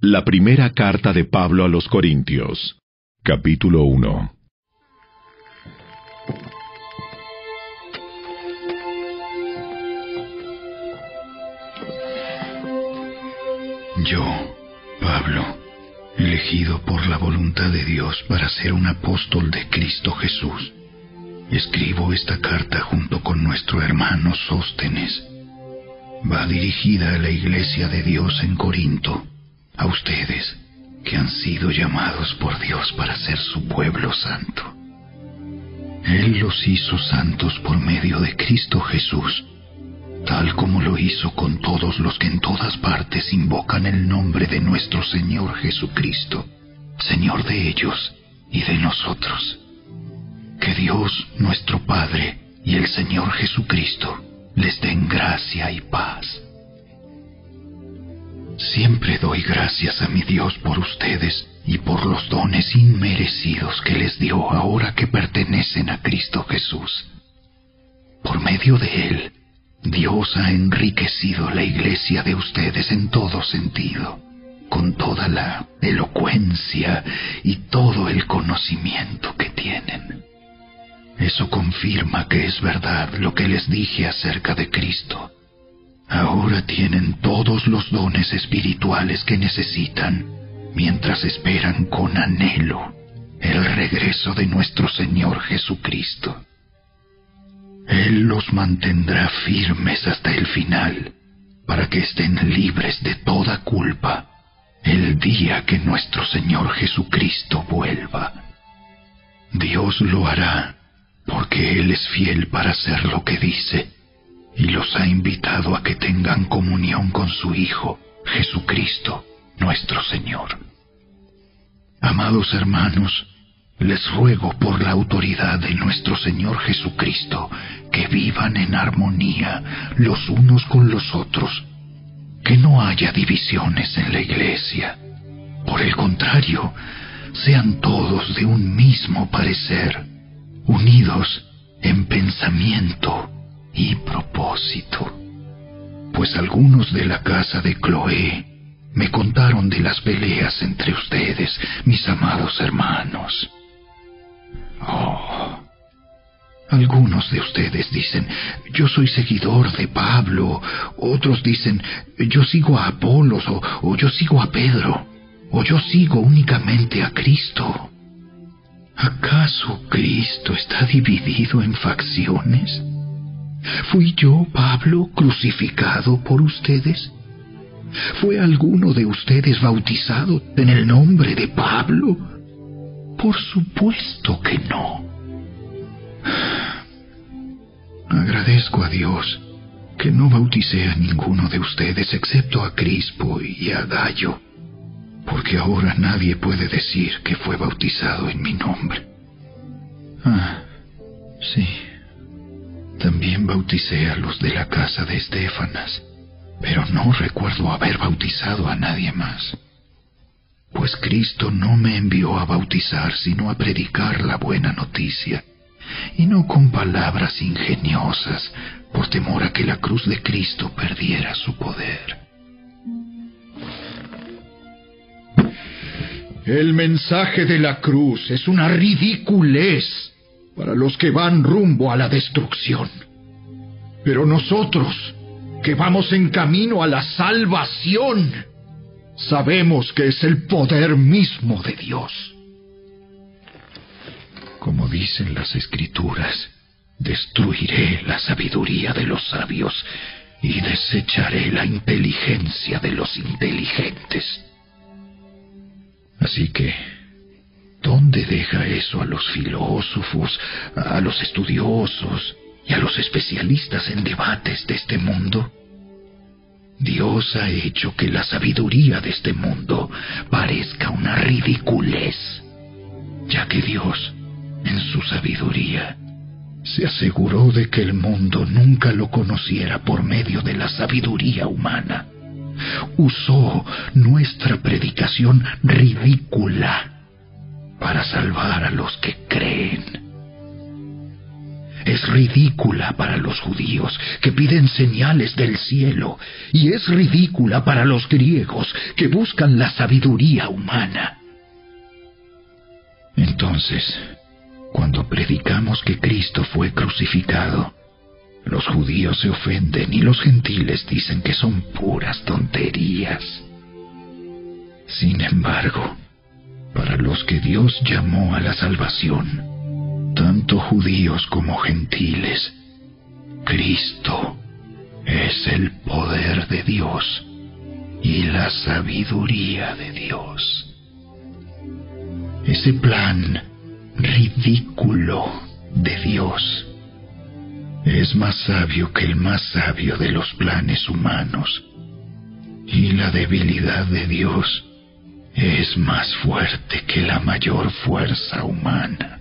La primera carta de Pablo a los Corintios, capítulo 1. Yo, Pablo, elegido por la voluntad de Dios para ser un apóstol de Cristo Jesús, escribo esta carta junto con nuestro hermano Sóstenes. Va dirigida a la iglesia de Dios en Corinto, a ustedes que han sido llamados por Dios para ser su pueblo santo. Él los hizo santos por medio de Cristo Jesús, tal como lo hizo con todos los que en todas partes invocan el nombre de nuestro Señor Jesucristo, Señor de ellos y de nosotros. Que Dios, nuestro Padre, y el Señor Jesucristo les den gracia y paz. Siempre doy gracias a mi Dios por ustedes y por los dones inmerecidos que les dio ahora que pertenecen a Cristo Jesús. Por medio de Él, Dios ha enriquecido la iglesia de ustedes en todo sentido, con toda la elocuencia y todo el conocimiento que tienen. Eso confirma que es verdad lo que les dije acerca de Cristo. Ahora tienen todos los dones espirituales que necesitan, mientras esperan con anhelo el regreso de nuestro Señor Jesucristo. Él los mantendrá firmes hasta el final, para que estén libres de toda culpa el día que nuestro Señor Jesucristo vuelva. Dios lo hará, porque Él es fiel para hacer lo que dice, y los ha invitado a que tengan comunión con su Hijo, Jesucristo, nuestro Señor. Amados hermanos, les ruego por la autoridad de nuestro Señor Jesucristo que vivan en armonía los unos con los otros, que no haya divisiones en la iglesia. Por el contrario, sean todos de un mismo parecer, unidos en pensamiento y propósito. Pues algunos de la casa de Cloé me contaron de las peleas entre ustedes, mis amados hermanos. Algunos de ustedes dicen, yo soy seguidor de Pablo. Otros dicen, yo sigo a Apolos, o yo sigo a Pedro, o yo sigo únicamente a Cristo. ¿Acaso Cristo está dividido en facciones? ¿Fui yo, Pablo, crucificado por ustedes? ¿Fue alguno de ustedes bautizado en el nombre de Pablo? Por supuesto que no. Agradezco a Dios que no bauticé a ninguno de ustedes excepto a Crispo y a Gayo, porque ahora nadie puede decir que fue bautizado en mi nombre. Sí, también bauticé a los de la casa de Estéfanas, pero no recuerdo haber bautizado a nadie más. Pues Cristo no me envió a bautizar, sino a predicar la buena noticia, y no con palabras ingeniosas, por temor a que la cruz de Cristo perdiera su poder. El mensaje de la cruz es una ridiculez para los que van rumbo a la destrucción. Pero nosotros, que vamos en camino a la salvación, sabemos que es el poder mismo de Dios. Como dicen las Escrituras, destruiré la sabiduría de los sabios y desecharé la inteligencia de los inteligentes. Así que, ¿dónde deja eso a los filósofos, a los estudiosos y a los especialistas en debates de este mundo? Dios ha hecho que la sabiduría de este mundo parezca una ridiculez, ya que Dios, en su sabiduría, se aseguró de que el mundo nunca lo conociera por medio de la sabiduría humana. Usó nuestra predicación ridícula para salvar a los que creen. es ridícula para los judíos, que piden señales del cielo, y es ridícula para los griegos, que buscan la sabiduría humana. Entonces, cuando predicamos que Cristo fue crucificado, los judíos se ofenden y los gentiles dicen que son puras tonterías. Sin embargo, para los que Dios llamó a la salvación, tanto judíos como gentiles, Cristo es el poder de Dios y la sabiduría de Dios. Ese plan ridículo de Dios es más sabio que el más sabio de los planes humanos, y la debilidad de Dios es más fuerte que la mayor fuerza humana.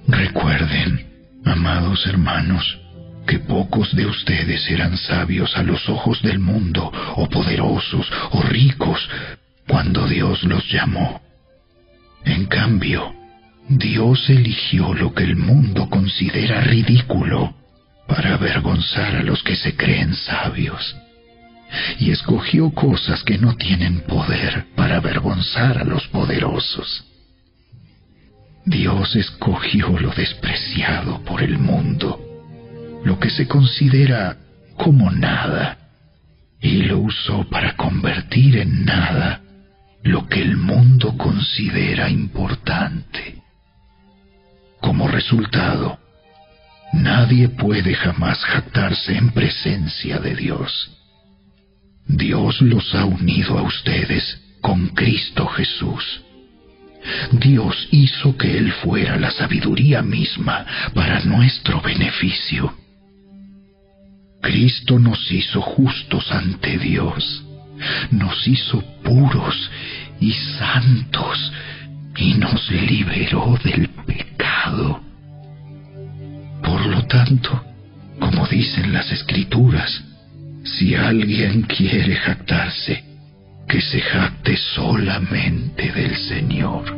Recuerden, amados hermanos, que pocos de ustedes eran sabios a los ojos del mundo, o poderosos, o ricos, cuando Dios los llamó. En cambio, Dios eligió lo que el mundo considera ridículo para avergonzar a los que se creen sabios, y escogió cosas que no tienen poder para avergonzar a los poderosos. Dios escogió lo despreciado por el mundo, lo que se considera como nada, y lo usó para convertir en nada lo que el mundo considera importante. Como resultado, nadie puede jamás jactarse en presencia de Dios. Dios los ha unido a ustedes con Cristo Jesús. Dios hizo que Él fuera la sabiduría misma para nuestro beneficio. Cristo nos hizo justos ante Dios, nos hizo puros y santos, y nos liberó del pecado. Por lo tanto, como dicen las Escrituras, si alguien quiere jactarse, que se jacte solamente del Señor.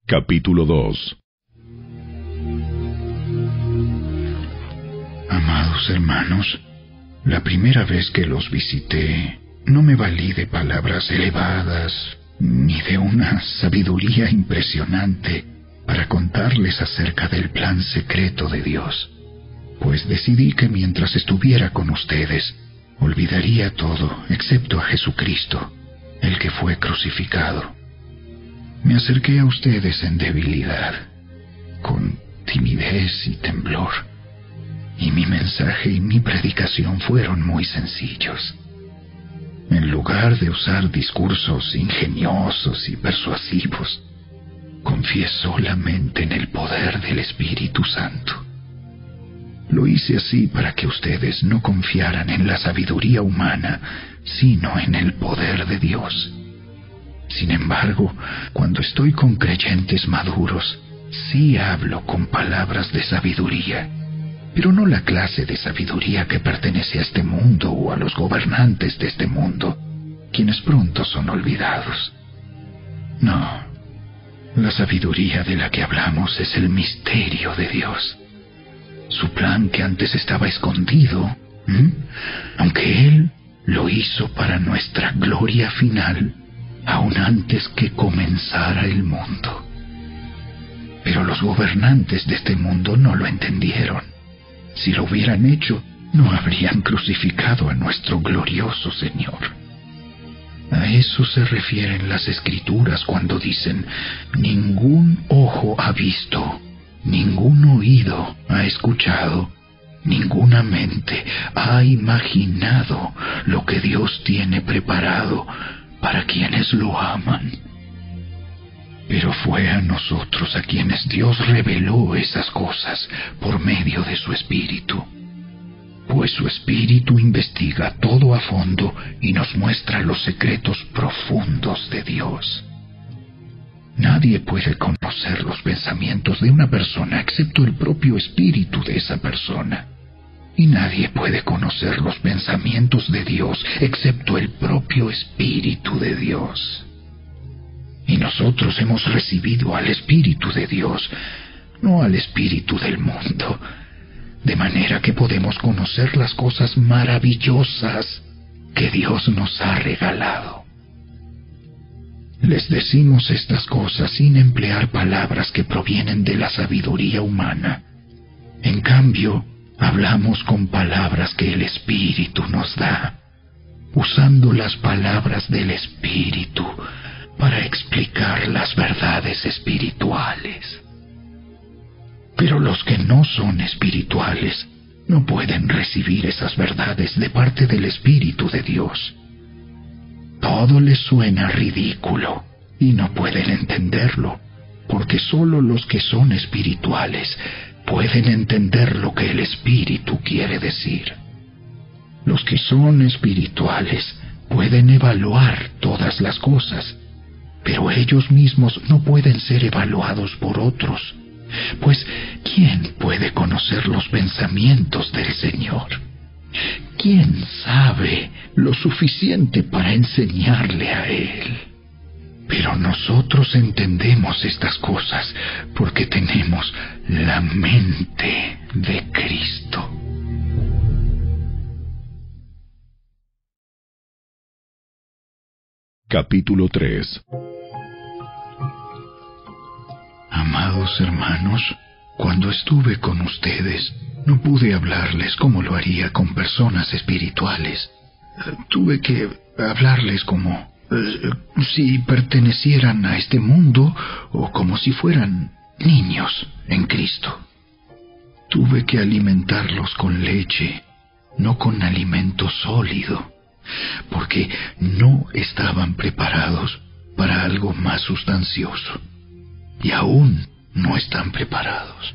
Capítulo 2. Amados hermanos, la primera vez que los visité, no me valí de palabras elevadas, ni de una sabiduría impresionante para contarles acerca del plan secreto de Dios, pues decidí que mientras estuviera con ustedes, olvidaría todo excepto a Jesucristo, el que fue crucificado. Me acerqué a ustedes en debilidad, con timidez y temblor, y mi mensaje y mi predicación fueron muy sencillos. En lugar de usar discursos ingeniosos y persuasivos, confié solamente en el poder del Espíritu Santo. Lo hice así para que ustedes no confiaran en la sabiduría humana, sino en el poder de Dios. Sin embargo, cuando estoy con creyentes maduros, sí hablo con palabras de sabiduría, pero no la clase de sabiduría que pertenece a este mundo o a los gobernantes de este mundo, quienes pronto son olvidados. No, la sabiduría de la que hablamos es el misterio de Dios, su plan que antes estaba escondido, aunque Él lo hizo para nuestra gloria final, aún antes que comenzara el mundo. Pero los gobernantes de este mundo no lo entendieron. Si lo hubieran hecho, no habrían crucificado a nuestro glorioso Señor. A eso se refieren las Escrituras cuando dicen: ningún ojo ha visto, ningún oído ha escuchado, ninguna mente ha imaginado lo que Dios tiene preparado para quienes lo aman. Pero fue a nosotros a quienes Dios reveló esas cosas por medio de su Espíritu, pues su Espíritu investiga todo a fondo y nos muestra los secretos profundos de Dios. Nadie puede conocer los pensamientos de una persona excepto el propio Espíritu de esa persona. y nadie puede conocer los pensamientos de Dios excepto el propio Espíritu de Dios. Y nosotros hemos recibido al Espíritu de Dios, no al espíritu del mundo, de manera que podemos conocer las cosas maravillosas que Dios nos ha regalado. Les decimos estas cosas sin emplear palabras que provienen de la sabiduría humana. En cambio, hablamos con palabras que el Espíritu nos da, usando las palabras del Espíritu para explicar las verdades espirituales. Pero los que no son espirituales no pueden recibir esas verdades de parte del Espíritu de Dios. Todo les suena ridículo y no pueden entenderlo, porque solo los que son espirituales pueden entender lo que el Espíritu quiere decir. Los que son espirituales pueden evaluar todas las cosas, pero ellos mismos no pueden ser evaluados por otros. Pues, ¿quién puede conocer los pensamientos del Señor? ¿Quién sabe lo suficiente para enseñarle a Él? Pero nosotros entendemos estas cosas porque tenemos la mente de Cristo. Capítulo 3. Amados hermanos, cuando estuve con ustedes, no pude hablarles como lo haría con personas espirituales. Tuve que hablarles como si pertenecieran a este mundo o como si fueran niños en Cristo. Tuve que alimentarlos con leche, no con alimento sólido, porque no estaban preparados para algo más sustancioso. Y aún no están preparados,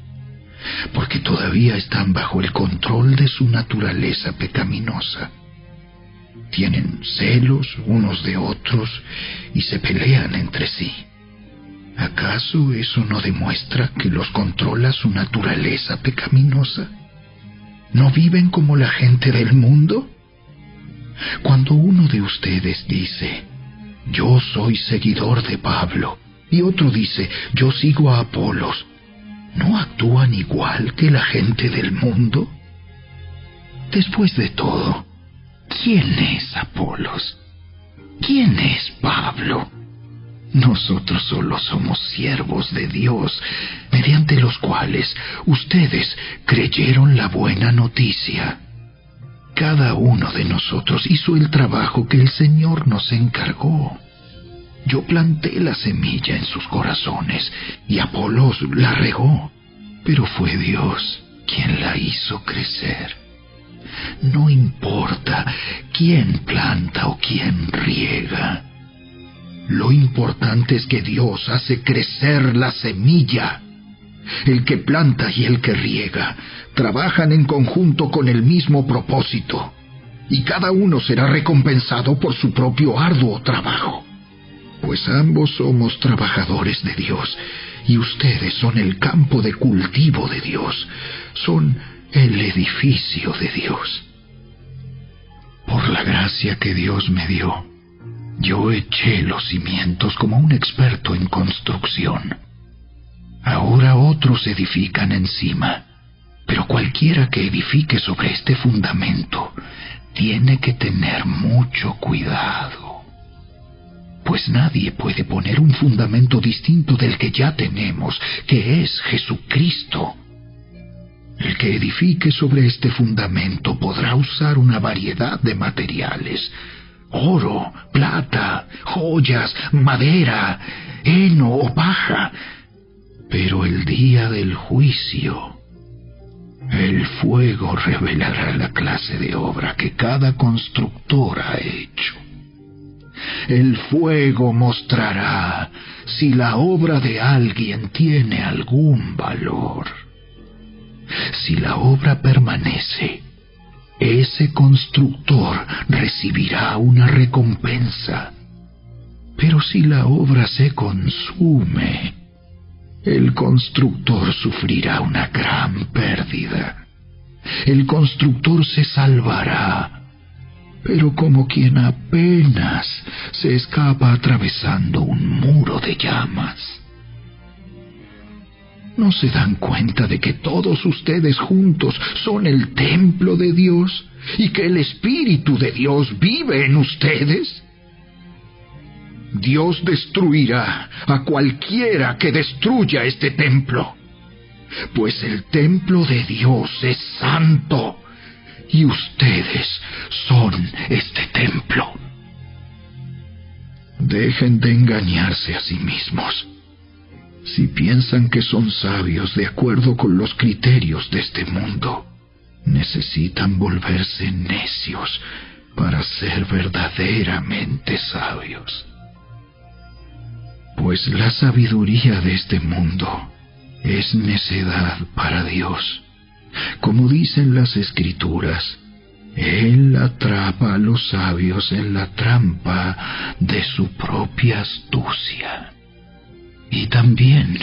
porque todavía están bajo el control de su naturaleza pecaminosa. Tienen celos unos de otros y se pelean entre sí. ¿Acaso eso no demuestra que los controla su naturaleza pecaminosa? ¿No viven como la gente del mundo? Cuando uno de ustedes dice, yo soy seguidor de Pablo, y otro dice, yo sigo a Apolos, ¿no actúan igual que la gente del mundo? Después de todo, ¿quién es Apolos? ¿Quién es Pablo? Nosotros solo somos siervos de Dios, mediante los cuales ustedes creyeron la buena noticia. Cada uno de nosotros hizo el trabajo que el Señor nos encargó. Yo planté la semilla en sus corazones y Apolos la regó, pero fue Dios quien la hizo crecer. No importa quién planta o quién riega. Lo importante es que Dios hace crecer la semilla. El que planta y el que riega trabajan en conjunto con el mismo propósito, y cada uno será recompensado por su propio arduo trabajo. Pues ambos somos trabajadores de Dios, y ustedes son el campo de cultivo de Dios, son el edificio de Dios. Por la gracia que Dios me dio, yo eché los cimientos como un experto en construcción. Ahora otros edifican encima, pero cualquiera que edifique sobre este fundamento tiene que tener mucho cuidado. Pues nadie puede poner un fundamento distinto del que ya tenemos, que es Jesucristo. El que edifique sobre este fundamento podrá usar una variedad de materiales: oro, plata, joyas, madera, heno o paja. Pero el día del juicio, el fuego revelará la clase de obra que cada constructor ha hecho. El fuego mostrará si la obra de alguien tiene algún valor. Si la obra permanece, ese constructor recibirá una recompensa. Pero si la obra se consume, el constructor sufrirá una gran pérdida. El constructor se salvará, pero como quien apenas se escapa atravesando un muro de llamas. ¿No se dan cuenta de que todos ustedes juntos son el templo de Dios y que el Espíritu de Dios vive en ustedes? Dios destruirá a cualquiera que destruya este templo, pues el templo de Dios es santo y ustedes son este templo. Dejen de engañarse a sí mismos. Si piensan que son sabios de acuerdo con los criterios de este mundo, necesitan volverse necios para ser verdaderamente sabios. Pues la sabiduría de este mundo es necedad para Dios. Como dicen las Escrituras, Él atrapa a los sabios en la trampa de su propia astucia. Y también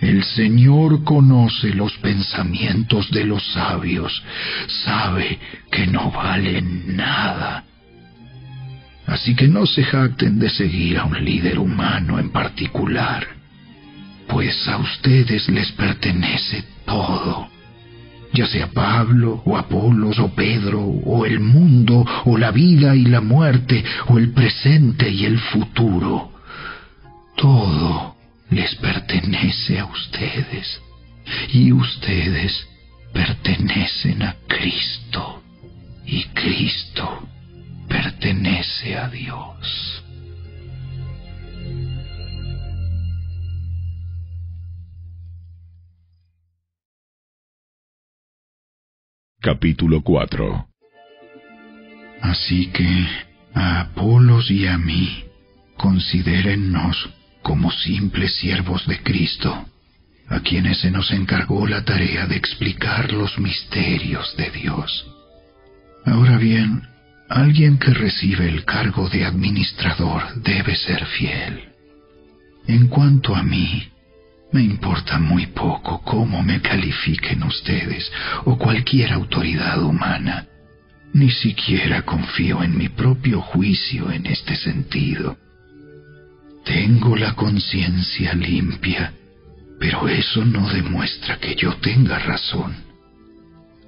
el Señor conoce los pensamientos de los sabios, sabe que no valen nada. Así que no se jacten de seguir a un líder humano en particular, pues a ustedes les pertenece todo, ya sea Pablo, o Apolos, o Pedro, o el mundo, o la vida y la muerte, o el presente y el futuro. Todo les pertenece a ustedes, y ustedes pertenecen a Cristo, y Cristo pertenece a Dios. Capítulo 4. Así que a Apolos y a mí, considérennos como simples siervos de Cristo, a quienes se nos encargó la tarea de explicar los misterios de Dios. Ahora bien, alguien que recibe el cargo de administrador debe ser fiel. En cuanto a mí, me importa muy poco cómo me califiquen ustedes o cualquier autoridad humana. Ni siquiera confío en mi propio juicio en este sentido. Tengo la conciencia limpia, pero eso no demuestra que yo tenga razón.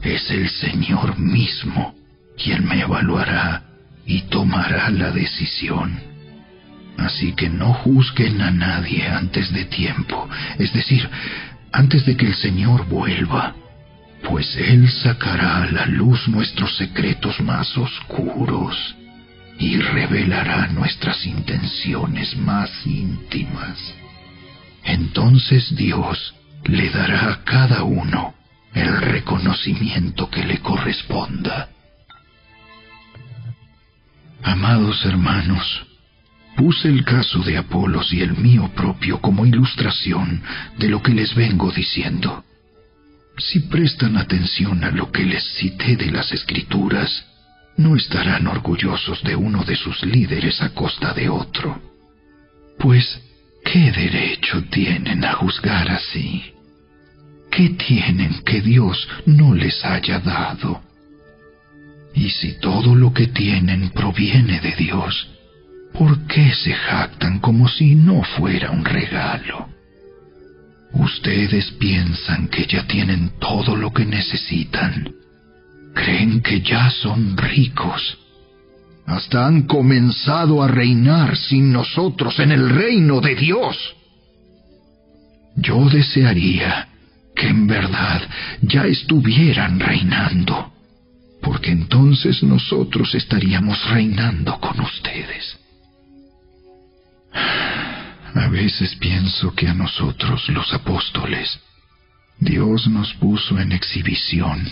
Es el Señor mismo quien me evaluará y tomará la decisión. Así que no juzguen a nadie antes de tiempo, es decir, antes de que el Señor vuelva, pues Él sacará a la luz nuestros secretos más oscuros y revelará nuestras intenciones más íntimas. Entonces Dios le dará a cada uno el reconocimiento que le corresponda. Amados hermanos, puse el caso de Apolos y el mío propio como ilustración de lo que les vengo diciendo. Si prestan atención a lo que les cité de las Escrituras, no estarán orgullosos de uno de sus líderes a costa de otro. Pues, ¿qué derecho tienen a juzgar así? ¿Qué tienen que Dios no les haya dado? Y si todo lo que tienen proviene de Dios, ¿por qué se jactan como si no fuera un regalo? Ustedes piensan que ya tienen todo lo que necesitan. Creen que ya son ricos. Hasta han comenzado a reinar sin nosotros en el reino de Dios. Yo desearía que en verdad ya estuvieran reinando, porque entonces nosotros estaríamos reinando con ustedes. A veces pienso que a nosotros, los apóstoles, Dios nos puso en exhibición,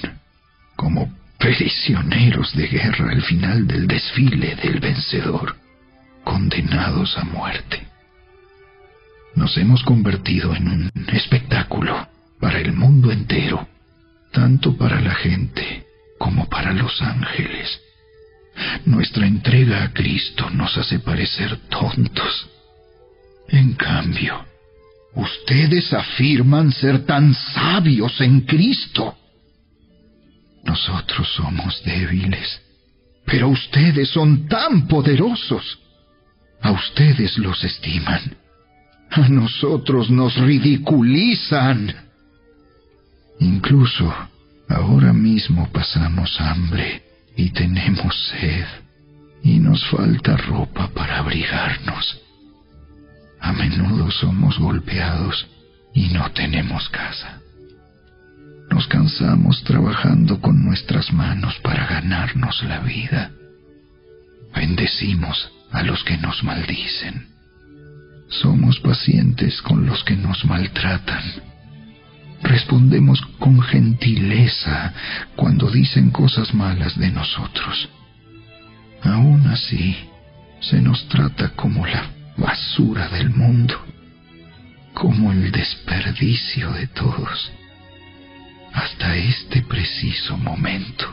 como prisioneros de guerra al final del desfile del vencedor, condenados a muerte. Nos hemos convertido en un espectáculo para el mundo entero, tanto para la gente como para los ángeles. Nuestra entrega a Cristo nos hace parecer tontos. En cambio, ustedes afirman ser tan sabios en Cristo. Nosotros somos débiles, pero ustedes son tan poderosos. a ustedes los estiman. A nosotros nos ridiculizan. Incluso ahora mismo pasamos hambre y tenemos sed, y nos falta ropa para abrigarnos. A menudo somos golpeados y no tenemos casa. Nos cansamos trabajando con nuestras manos para ganarnos la vida. Bendecimos a los que nos maldicen. Somos pacientes con los que nos maltratan. Respondemos con gentileza cuando dicen cosas malas de nosotros. Aún así, se nos trata como la basura del mundo, como el desperdicio de todos, hasta este preciso momento.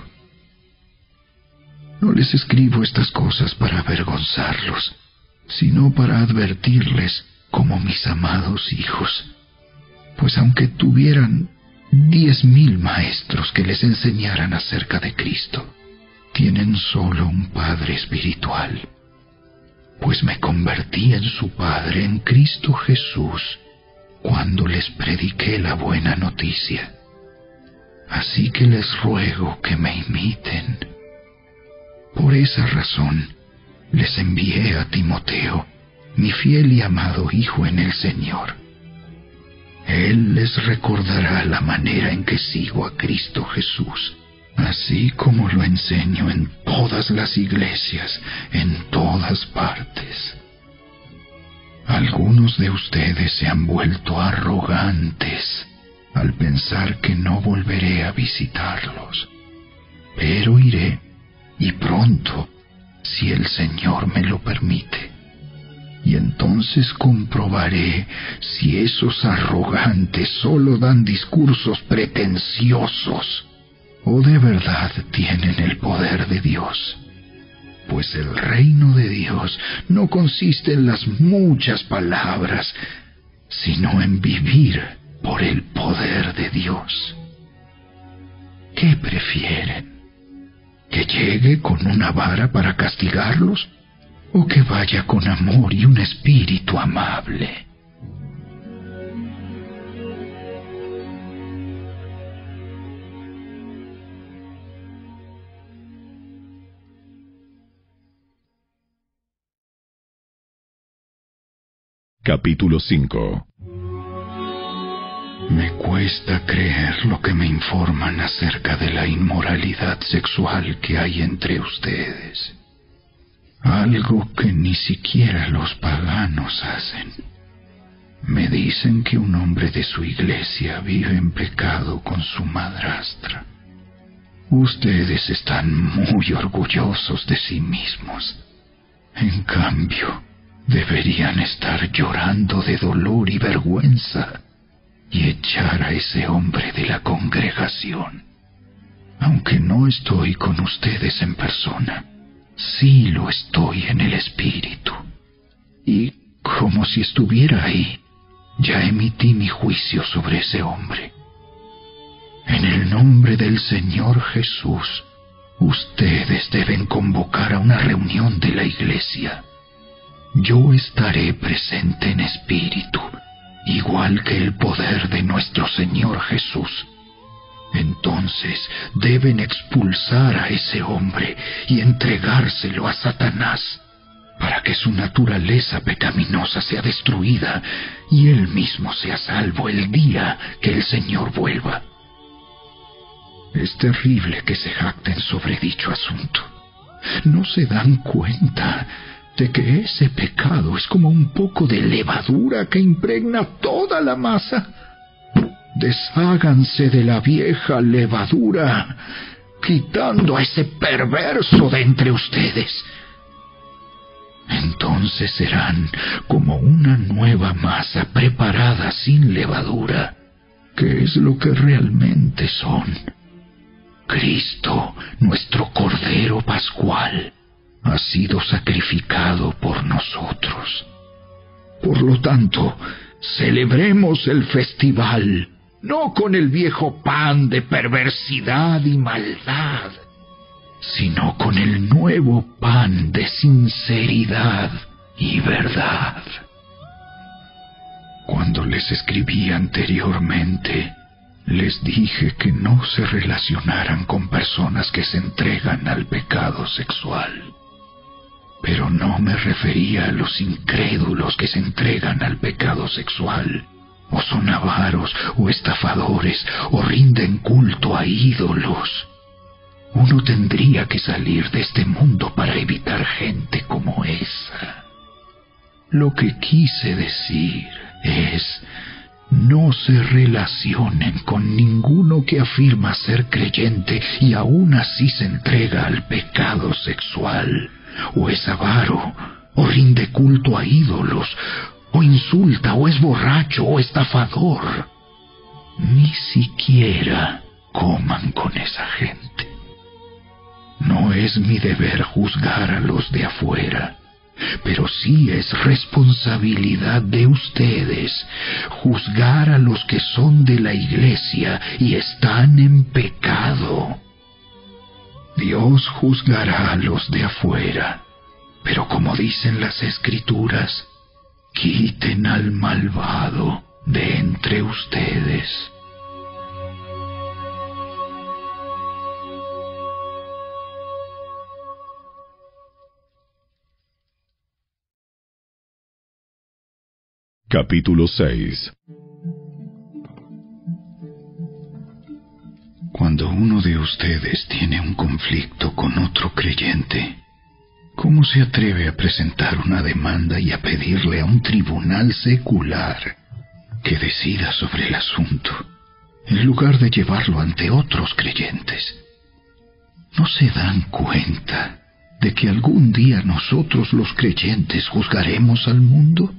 No les escribo estas cosas para avergonzarlos, sino para advertirles como mis amados hijos, pues aunque tuvieran 10,000 maestros que les enseñaran acerca de Cristo, tienen solo un Padre espiritual, pues me convertí en su Padre en Cristo Jesús cuando les prediqué la buena noticia. Así que les ruego que me imiten. Por esa razón, les envié a Timoteo, mi fiel y amado hijo en el Señor. Él les recordará la manera en que sigo a Cristo Jesús, así como lo enseño en todas las iglesias, en todas partes. Algunos de ustedes se han vuelto arrogantes al pensar que no volveré a visitarlos, pero iré, y pronto, si el Señor me lo permite. Y entonces comprobaré si esos arrogantes solo dan discursos pretenciosos o de verdad tienen el poder de Dios. Pues el reino de Dios no consiste en las muchas palabras, sino en vivir por el poder de Dios. ¿Qué prefieren? ¿Que llegue con una vara para castigarlos? ¿O que vaya con amor y un espíritu amable? Capítulo 5. Me cuesta creer lo que me informan acerca de la inmoralidad sexual que hay entre ustedes. Algo que ni siquiera los paganos hacen. Me dicen que un hombre de su iglesia vive en pecado con su madrastra. Ustedes están muy orgullosos de sí mismos. En cambio, deberían estar llorando de dolor y vergüenza y echar a ese hombre de la congregación. Aunque no estoy con ustedes en persona, sí lo estoy en el espíritu. Y como si estuviera ahí, ya emití mi juicio sobre ese hombre. En el nombre del Señor Jesús, ustedes deben convocar a una reunión de la iglesia. Yo estaré presente en espíritu, igual que el poder de nuestro Señor Jesús. Entonces deben expulsar a ese hombre y entregárselo a Satanás, para que su naturaleza pecaminosa sea destruida y él mismo sea salvo el día que el Señor vuelva. Es terrible que se jacten sobre dicho asunto. ¿No se dan cuenta de que ese pecado es como un poco de levadura que impregna toda la masa? Desháganse de la vieja levadura, quitando a ese perverso de entre ustedes. Entonces serán como una nueva masa preparada sin levadura, que es lo que realmente son. Cristo, nuestro Cordero Pascual, ha sido sacrificado por nosotros. Por lo tanto, celebremos el festival no con el viejo pan de perversidad y maldad, sino con el nuevo pan de sinceridad y verdad. Cuando les escribí anteriormente, les dije que no se relacionaran con personas que se entregan al pecado sexual. Pero no me refería a los incrédulos que se entregan al pecado sexual, o son avaros, o estafadores, o rinden culto a ídolos. Uno tendría que salir de este mundo para evitar gente como esa. Lo que quise decir es: no se relacionen con ninguno que afirma ser creyente y aún así se entrega al pecado sexual, o es avaro, o rinde culto a ídolos, o insulta, o es borracho, o estafador. Ni siquiera coman con esa gente. No es mi deber juzgar a los de afuera, pero sí es responsabilidad de ustedes juzgar a los que son de la iglesia y están en pecado. Dios juzgará a los de afuera, pero como dicen las Escrituras, quiten al malvado de entre ustedes. Capítulo 6. Cuando uno de ustedes tiene un conflicto con otro creyente, ¿cómo se atreve a presentar una demanda y a pedirle a un tribunal secular que decida sobre el asunto, en lugar de llevarlo ante otros creyentes? ¿No se dan cuenta de que algún día nosotros los creyentes juzgaremos al mundo?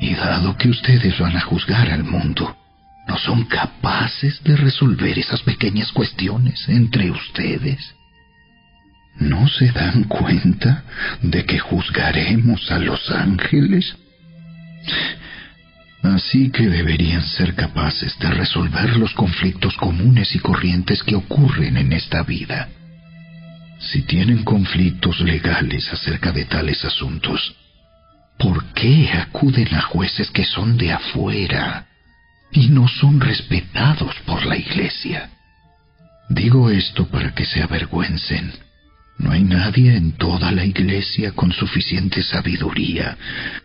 Y dado que ustedes van a juzgar al mundo, ¿no son capaces de resolver esas pequeñas cuestiones entre ustedes? ¿No se dan cuenta de que juzgaremos a los ángeles? Así que deberían ser capaces de resolver los conflictos comunes y corrientes que ocurren en esta vida. Si tienen conflictos legales acerca de tales asuntos, ¿por qué acuden a jueces que son de afuera y no son respetados por la iglesia? Digo esto para que se avergüencen. No hay nadie en toda la iglesia con suficiente sabiduría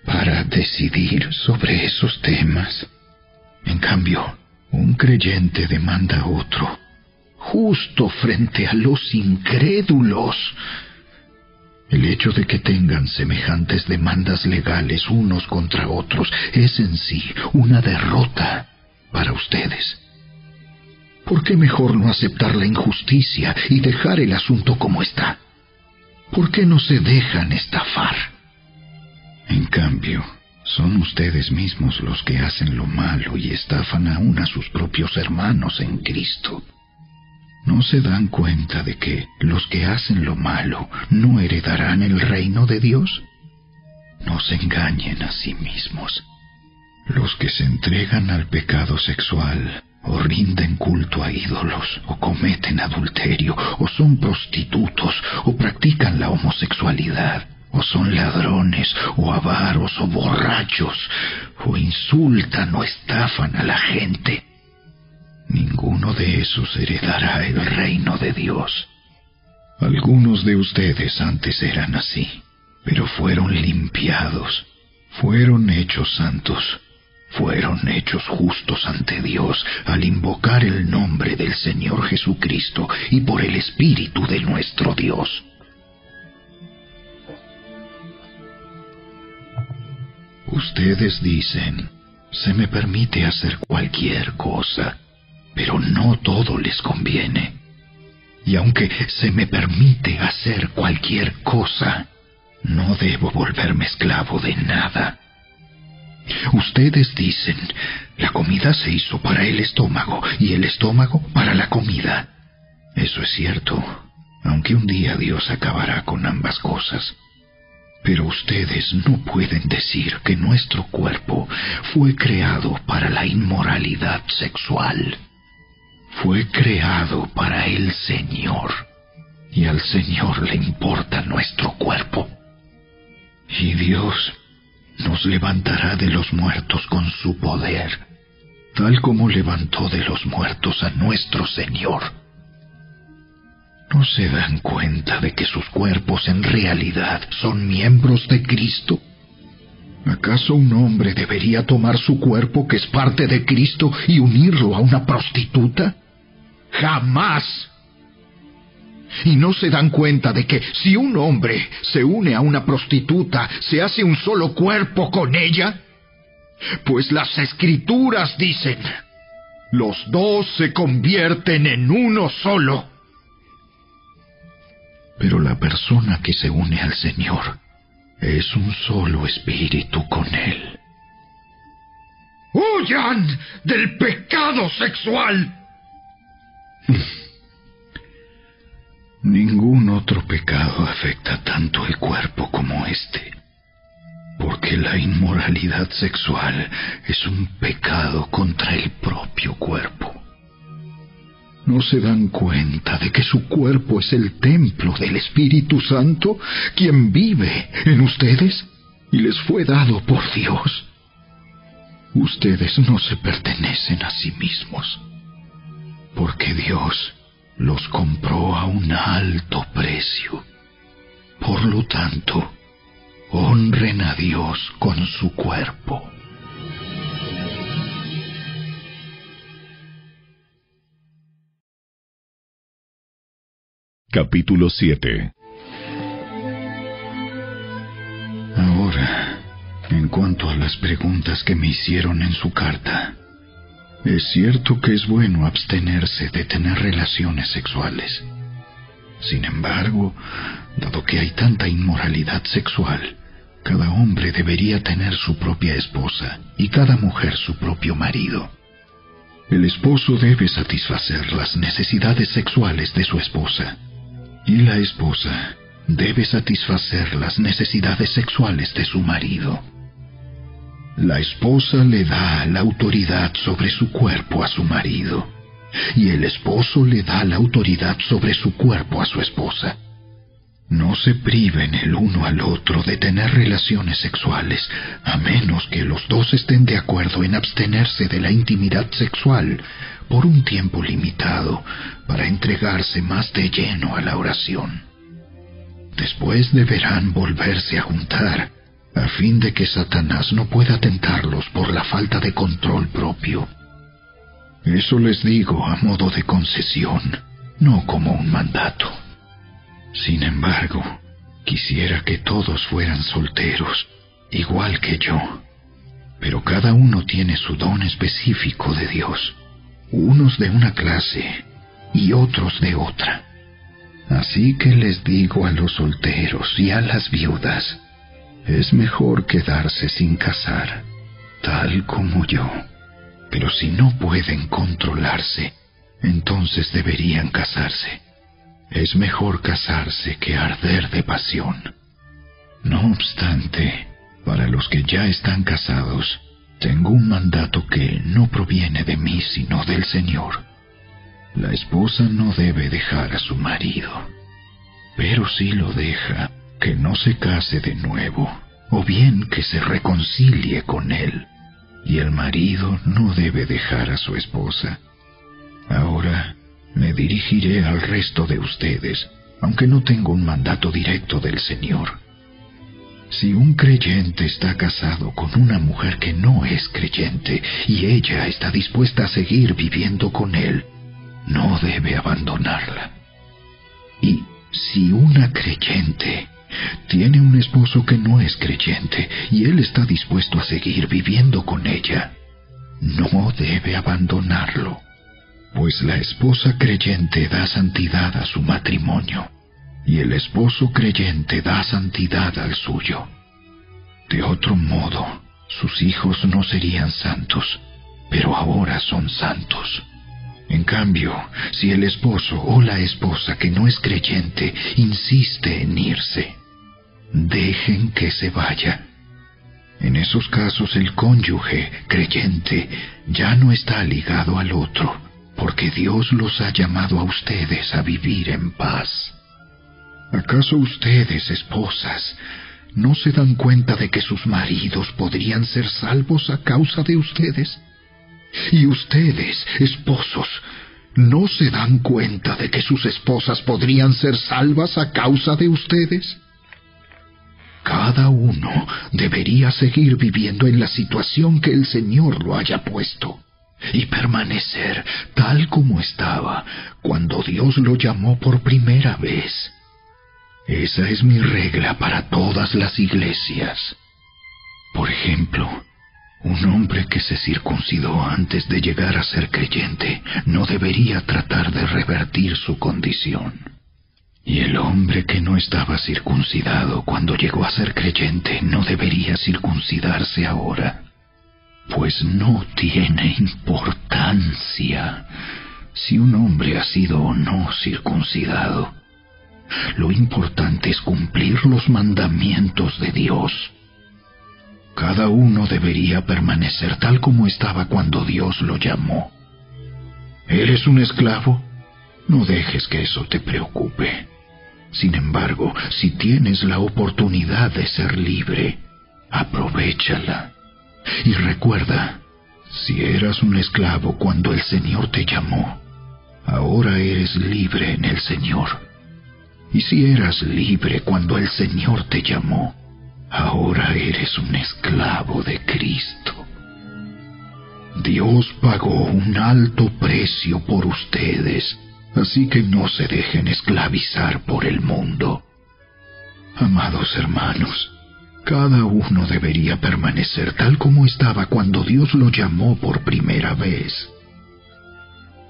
para decidir sobre esos temas. En cambio, un creyente demanda a otro, justo frente a los incrédulos. El hecho de que tengan semejantes demandas legales unos contra otros es en sí una derrota para ustedes. ¿Por qué mejor no aceptar la injusticia y dejar el asunto como está? ¿Por qué no se dejan estafar? En cambio, son ustedes mismos los que hacen lo malo y estafan aún a sus propios hermanos en Cristo. ¿No se dan cuenta de que los que hacen lo malo no heredarán el reino de Dios? No se engañen a sí mismos. Los que se entregan al pecado sexual, o rinden culto a ídolos, o cometen adulterio, o son prostitutos, o practican la homosexualidad, o son ladrones, o avaros, o borrachos, o insultan o estafan a la gente, ninguno de esos heredará el reino de Dios. Algunos de ustedes antes eran así, pero fueron limpiados, fueron hechos santos, fueron hechos justos ante Dios al invocar el nombre del Señor Jesucristo y por el Espíritu de nuestro Dios. Ustedes dicen, se me permite hacer cualquier cosa, pero no todo les conviene. Y aunque se me permite hacer cualquier cosa, no debo volverme esclavo de nada. Ustedes dicen, la comida se hizo para el estómago y el estómago para la comida. Eso es cierto, aunque un día Dios acabará con ambas cosas. Pero ustedes no pueden decir que nuestro cuerpo fue creado para la inmoralidad sexual. Fue creado para el Señor, y al Señor le importa nuestro cuerpo. Y Dios nos levantará de los muertos con su poder, tal como levantó de los muertos a nuestro Señor. ¿No se dan cuenta de que sus cuerpos en realidad son miembros de Cristo? ¿Acaso un hombre debería tomar su cuerpo, que es parte de Cristo, y unirlo a una prostituta? ¡Jamás! ¿Y no se dan cuenta de que si un hombre se une a una prostituta, se hace un solo cuerpo con ella? Pues las Escrituras dicen, los dos se convierten en uno solo. Pero la persona que se une al Señor es un solo espíritu con Él. ¡Huyan del pecado sexual! Ningún otro pecado afecta tanto el cuerpo como este, porque la inmoralidad sexual es un pecado contra el propio cuerpo. ¿No se dan cuenta de que su cuerpo es el templo del Espíritu Santo, quien vive en ustedes y les fue dado por Dios? Ustedes no se pertenecen a sí mismos, porque Dios los compró a un alto precio. Por lo tanto, honren a Dios con su cuerpo. Capítulo 7. Ahora, en cuanto a las preguntas que me hicieron en su carta, es cierto que es bueno abstenerse de tener relaciones sexuales. Sin embargo, dado que hay tanta inmoralidad sexual, cada hombre debería tener su propia esposa y cada mujer su propio marido. El esposo debe satisfacer las necesidades sexuales de su esposa, y la esposa debe satisfacer las necesidades sexuales de su marido. La esposa le da la autoridad sobre su cuerpo a su marido, y el esposo le da la autoridad sobre su cuerpo a su esposa. No se priven el uno al otro de tener relaciones sexuales, a menos que los dos estén de acuerdo en abstenerse de la intimidad sexual por un tiempo limitado para entregarse más de lleno a la oración. Después deberán volverse a juntar, a fin de que Satanás no pueda tentarlos por la falta de control propio. Eso les digo a modo de concesión, no como un mandato. Sin embargo, quisiera que todos fueran solteros, igual que yo. Pero cada uno tiene su don específico de Dios, unos de una clase y otros de otra. Así que les digo a los solteros y a las viudas, es mejor quedarse sin casar, tal como yo. Pero si no pueden controlarse, entonces deberían casarse. Es mejor casarse que arder de pasión. No obstante, para los que ya están casados, tengo un mandato que no proviene de mí sino del Señor. La esposa no debe dejar a su marido, pero si lo deja, que no se case de nuevo, o bien que se reconcilie con él, y el marido no debe dejar a su esposa. Ahora me dirigiré al resto de ustedes, aunque no tengo un mandato directo del Señor. Si un creyente está casado con una mujer que no es creyente, y ella está dispuesta a seguir viviendo con él, no debe abandonarla. Y si una creyente tiene un esposo que no es creyente y él está dispuesto a seguir viviendo con ella, no debe abandonarlo, pues la esposa creyente da santidad a su matrimonio y el esposo creyente da santidad al suyo. De otro modo, sus hijos no serían santos, pero ahora son santos. En cambio, si el esposo o la esposa que no es creyente insiste en irse, dejen que se vaya. En esos casos el cónyuge creyente ya no está ligado al otro, porque Dios los ha llamado a ustedes a vivir en paz. ¿Acaso ustedes, esposas, no se dan cuenta de que sus maridos podrían ser salvos a causa de ustedes? Y ustedes, esposos, ¿no se dan cuenta de que sus esposas podrían ser salvas a causa de ustedes? Cada uno debería seguir viviendo en la situación que el Señor lo haya puesto y permanecer tal como estaba cuando Dios lo llamó por primera vez. Esa es mi regla para todas las iglesias. Por ejemplo, un hombre que se circuncidó antes de llegar a ser creyente no debería tratar de revertir su condición. Y el hombre que no estaba circuncidado cuando llegó a ser creyente no debería circuncidarse ahora, pues no tiene importancia si un hombre ha sido o no circuncidado. Lo importante es cumplir los mandamientos de Dios. Cada uno debería permanecer tal como estaba cuando Dios lo llamó. ¿Eres un esclavo? No dejes que eso te preocupe. Sin embargo, si tienes la oportunidad de ser libre, aprovéchala. Y recuerda, si eras un esclavo cuando el Señor te llamó, ahora eres libre en el Señor. Y si eras libre cuando el Señor te llamó, ahora eres un esclavo de Cristo. Dios pagó un alto precio por ustedes, así que no se dejen esclavizar por el mundo. Amados hermanos, cada uno debería permanecer tal como estaba cuando Dios lo llamó por primera vez.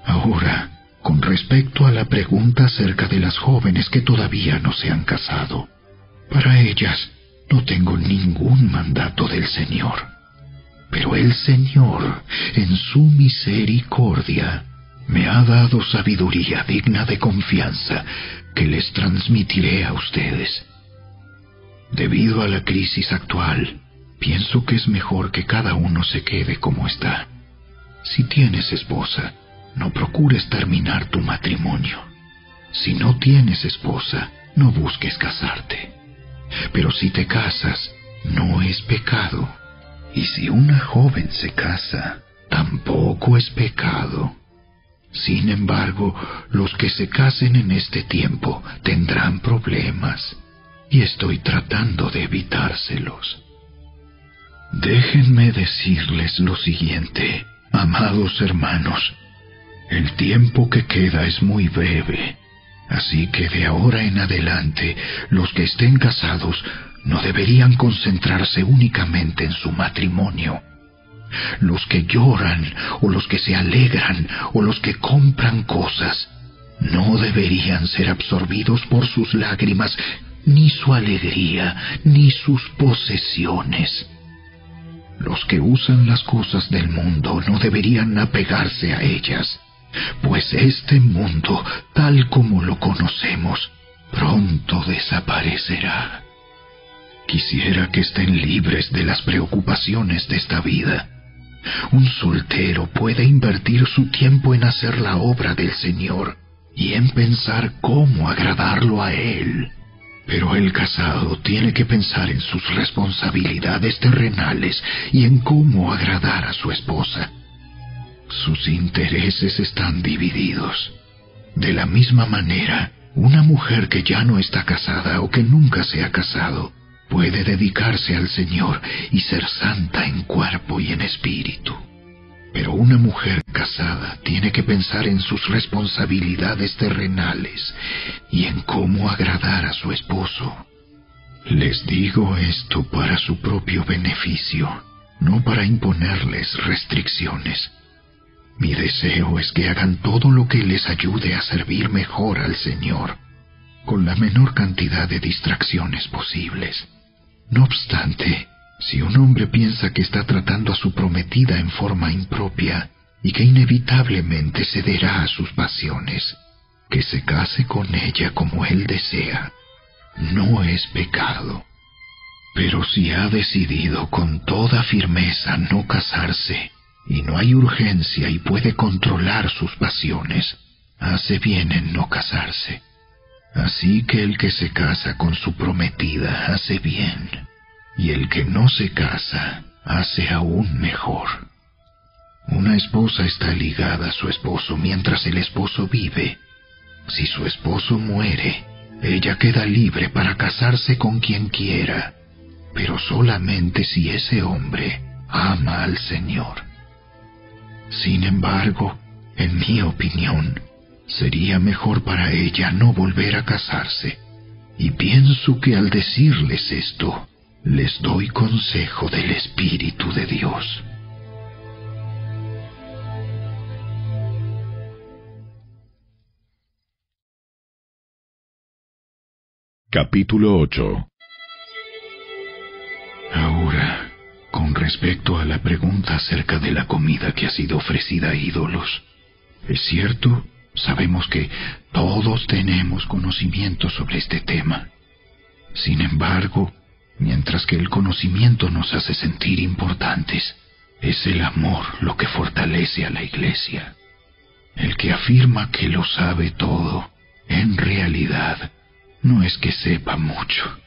Ahora, con respecto a la pregunta acerca de las jóvenes que todavía no se han casado, para ellas no tengo ningún mandato del Señor. Pero el Señor, en su misericordia, me ha dado sabiduría digna de confianza que les transmitiré a ustedes. Debido a la crisis actual, pienso que es mejor que cada uno se quede como está. Si tienes esposa, no procures terminar tu matrimonio. Si no tienes esposa, no busques casarte. Pero si te casas, no es pecado. Y si una joven se casa, tampoco es pecado. Sin embargo, los que se casen en este tiempo tendrán problemas, y estoy tratando de evitárselos. Déjenme decirles lo siguiente, amados hermanos. El tiempo que queda es muy breve, así que de ahora en adelante, los que estén casados no deberían concentrarse únicamente en su matrimonio. Los que lloran, o los que se alegran, o los que compran cosas, no deberían ser absorbidos por sus lágrimas, ni su alegría, ni sus posesiones. Los que usan las cosas del mundo no deberían apegarse a ellas, pues este mundo, tal como lo conocemos, pronto desaparecerá. Quisiera que estén libres de las preocupaciones de esta vida. Un soltero puede invertir su tiempo en hacer la obra del Señor y en pensar cómo agradarlo a Él. Pero el casado tiene que pensar en sus responsabilidades terrenales y en cómo agradar a su esposa. Sus intereses están divididos. De la misma manera, una mujer que ya no está casada o que nunca se ha casado puede dedicarse al Señor y ser santa en cuerpo y en espíritu. Pero una mujer casada tiene que pensar en sus responsabilidades terrenales y en cómo agradar a su esposo. Les digo esto para su propio beneficio, no para imponerles restricciones. Mi deseo es que hagan todo lo que les ayude a servir mejor al Señor, con la menor cantidad de distracciones posibles. No obstante, si un hombre piensa que está tratando a su prometida en forma impropia y que inevitablemente cederá a sus pasiones, que se case con ella como él desea. No es pecado, Pero si ha decidido con toda firmeza no casarse, y no hay urgencia y puede controlar sus pasiones, hace bien en no casarse. Así que el que se casa con su prometida hace bien, y el que no se casa hace aún mejor. Una esposa está ligada a su esposo mientras el esposo vive. Si su esposo muere, ella queda libre para casarse con quien quiera, pero solamente si ese hombre ama al Señor. Sin embargo, en mi opinión, sería mejor para ella no volver a casarse, y pienso que al decirles esto, les doy consejo del Espíritu de Dios. Capítulo 8. Ahora, con respecto a la pregunta acerca de la comida que ha sido ofrecida a ídolos, es cierto, sabemos que todos tenemos conocimiento sobre este tema. Sin embargo, mientras que el conocimiento nos hace sentir importantes, es el amor lo que fortalece a la Iglesia. El que afirma que lo sabe todo, en realidad, no es que sepa mucho.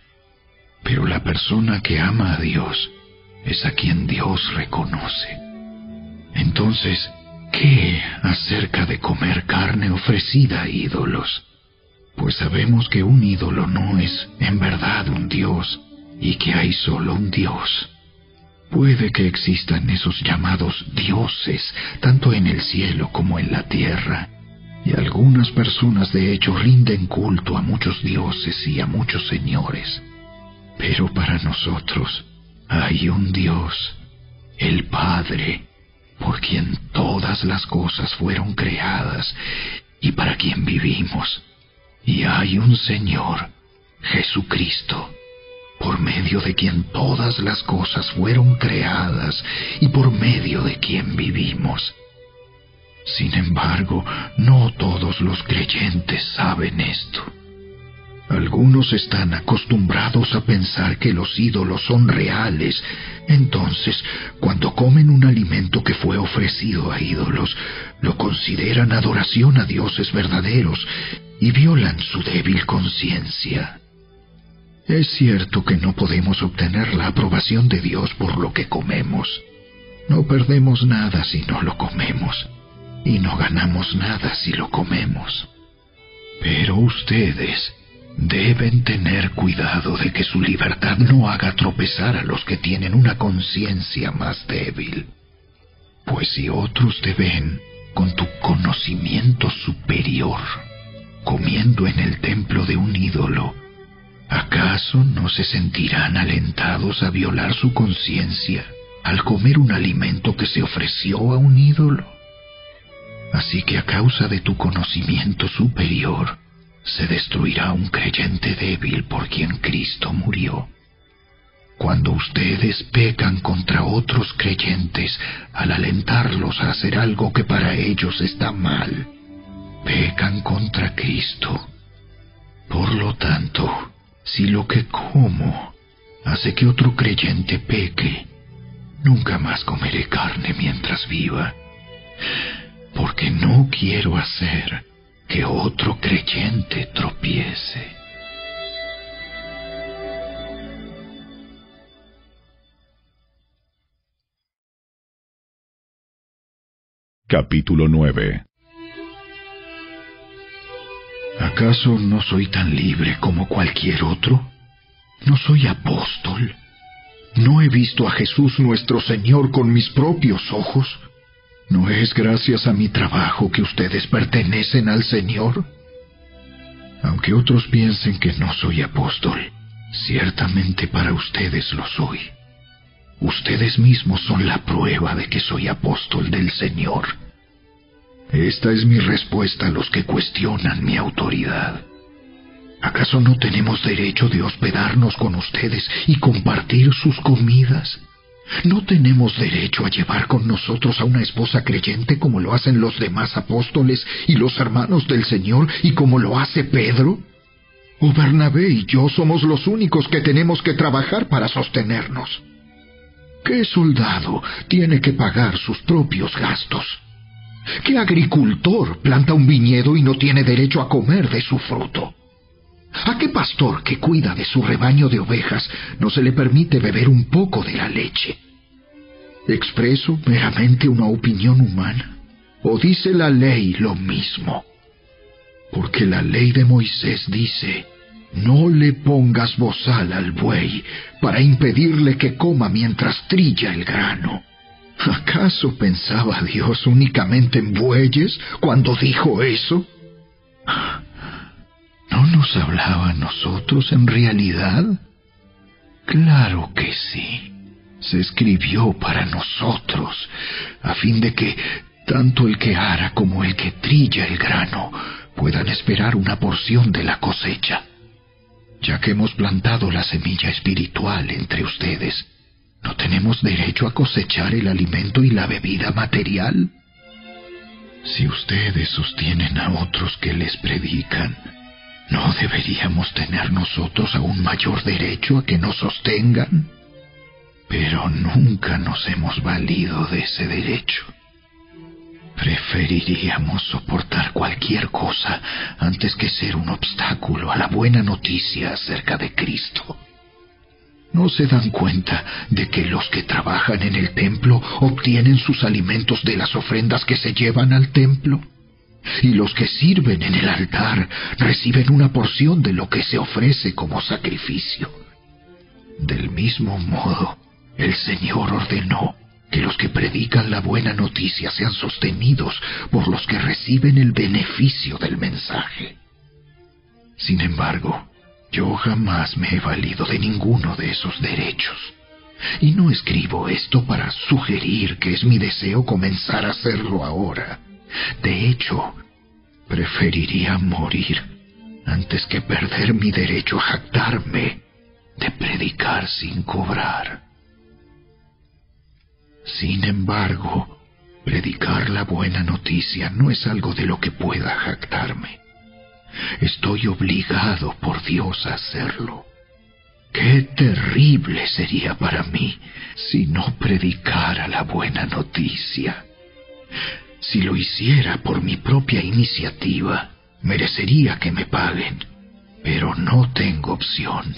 Pero la persona que ama a Dios es a quien Dios reconoce. Entonces, ¿qué acerca de comer carne ofrecida a ídolos? Pues sabemos que un ídolo no es en verdad un Dios, y que hay solo un Dios. Puede que existan esos llamados dioses, tanto en el cielo como en la tierra, y algunas personas de hecho rinden culto a muchos dioses y a muchos señores. Pero para nosotros hay un Dios, el Padre, por quien todas las cosas fueron creadas y para quien vivimos. Y hay un Señor, Jesucristo, por medio de quien todas las cosas fueron creadas y por medio de quien vivimos. Sin embargo, no todos los creyentes saben esto. Algunos están acostumbrados a pensar que los ídolos son reales. Entonces, cuando comen un alimento que fue ofrecido a ídolos, lo consideran adoración a dioses verdaderos y violan su débil conciencia. Es cierto que no podemos obtener la aprobación de Dios por lo que comemos. No perdemos nada si no lo comemos, y no ganamos nada si lo comemos. Pero ustedes deben tener cuidado de que su libertad no haga tropezar a los que tienen una conciencia más débil. Pues si otros te ven con tu conocimiento superior, comiendo en el templo de un ídolo, ¿acaso no se sentirán alentados a violar su conciencia al comer un alimento que se ofreció a un ídolo? Así que a causa de tu conocimiento superior, se destruirá un creyente débil por quien Cristo murió. Cuando ustedes pecan contra otros creyentes al alentarlos a hacer algo que para ellos está mal, pecan contra Cristo. Por lo tanto, si lo que como hace que otro creyente peque, nunca más comeré carne mientras viva, porque no quiero hacer que otro creyente tropiece. Capítulo 9. ¿Acaso no soy tan libre como cualquier otro? ¿No soy apóstol? ¿No he visto a Jesús nuestro Señor con mis propios ojos? ¿No es gracias a mi trabajo que ustedes pertenecen al Señor? Aunque otros piensen que no soy apóstol, ciertamente para ustedes lo soy. Ustedes mismos son la prueba de que soy apóstol del Señor. Esta es mi respuesta a los que cuestionan mi autoridad. ¿Acaso no tenemos derecho de hospedarnos con ustedes y compartir sus comidas? ¿No tenemos derecho a llevar con nosotros a una esposa creyente como lo hacen los demás apóstoles y los hermanos del Señor y como lo hace Pedro? ¿O Bernabé y yo somos los únicos que tenemos que trabajar para sostenernos? ¿Qué soldado tiene que pagar sus propios gastos? ¿Qué agricultor planta un viñedo y no tiene derecho a comer de su fruto? ¿A qué pastor que cuida de su rebaño de ovejas no se le permite beber un poco de la leche? ¿Expreso meramente una opinión humana? ¿O dice la ley lo mismo? Porque la ley de Moisés dice: no le pongas bozal al buey para impedirle que coma mientras trilla el grano. ¿Acaso pensaba Dios únicamente en bueyes cuando dijo eso? ¿No nos hablaba a nosotros en realidad? Claro que sí. Se escribió para nosotros, a fin de que tanto el que ara como el que trilla el grano puedan esperar una porción de la cosecha. Ya que hemos plantado la semilla espiritual entre ustedes, ¿no tenemos derecho a cosechar el alimento y la bebida material? Si ustedes sostienen a otros que les predican, ¿no deberíamos tener nosotros aún mayor derecho a que nos sostengan? Pero nunca nos hemos valido de ese derecho. Preferiríamos soportar cualquier cosa antes que ser un obstáculo a la buena noticia acerca de Cristo. ¿No se dan cuenta de que los que trabajan en el templo obtienen sus alimentos de las ofrendas que se llevan al templo? Y los que sirven en el altar reciben una porción de lo que se ofrece como sacrificio. Del mismo modo, el Señor ordenó que los que predican la buena noticia sean sostenidos por los que reciben el beneficio del mensaje. Sin embargo, yo jamás me he valido de ninguno de esos derechos. Y no escribo esto para sugerir que es mi deseo comenzar a hacerlo ahora. De hecho, preferiría morir antes que perder mi derecho a jactarme de predicar sin cobrar. Sin embargo, predicar la buena noticia no es algo de lo que pueda jactarme. Estoy obligado por Dios a hacerlo. ¡Qué terrible sería para mí si no predicara la buena noticia! Si lo hiciera por mi propia iniciativa, merecería que me paguen. Pero no tengo opción,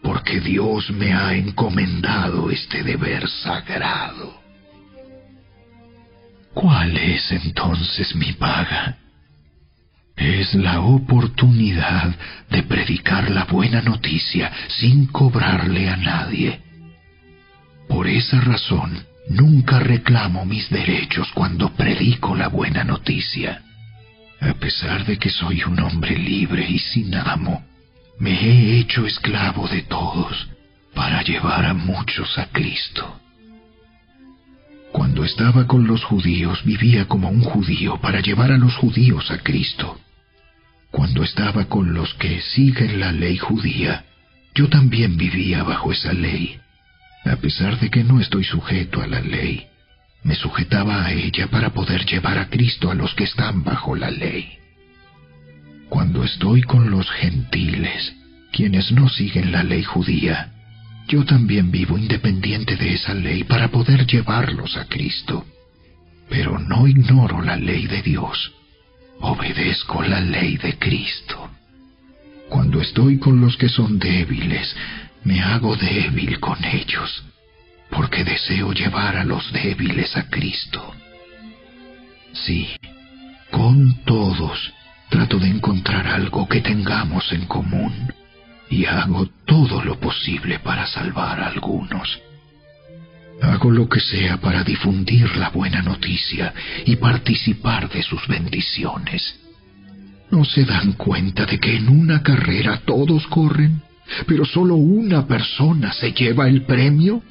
porque Dios me ha encomendado este deber sagrado. ¿Cuál es entonces mi paga? Es la oportunidad de predicar la buena noticia sin cobrarle a nadie. Por esa razón, nunca reclamo mis derechos cuando predico la buena noticia. A pesar de que soy un hombre libre y sin amo, me he hecho esclavo de todos para llevar a muchos a Cristo. Cuando estaba con los judíos, vivía como un judío para llevar a los judíos a Cristo. Cuando estaba con los que siguen la ley judía, yo también vivía bajo esa ley. A pesar de que no estoy sujeto a la ley, me sujetaba a ella para poder llevar a Cristo a los que están bajo la ley. Cuando estoy con los gentiles, quienes no siguen la ley judía, yo también vivo independiente de esa ley para poder llevarlos a Cristo. Pero no ignoro la ley de Dios. Obedezco la ley de Cristo. Cuando estoy con los que son débiles, me hago débil con ellos, porque deseo llevar a los débiles a Cristo. Sí, con todos trato de encontrar algo que tengamos en común, y hago todo lo posible para salvar a algunos. Hago lo que sea para difundir la buena noticia y participar de sus bendiciones. ¿No se dan cuenta de que en una carrera todos corren, pero solo una persona se lleva el premio?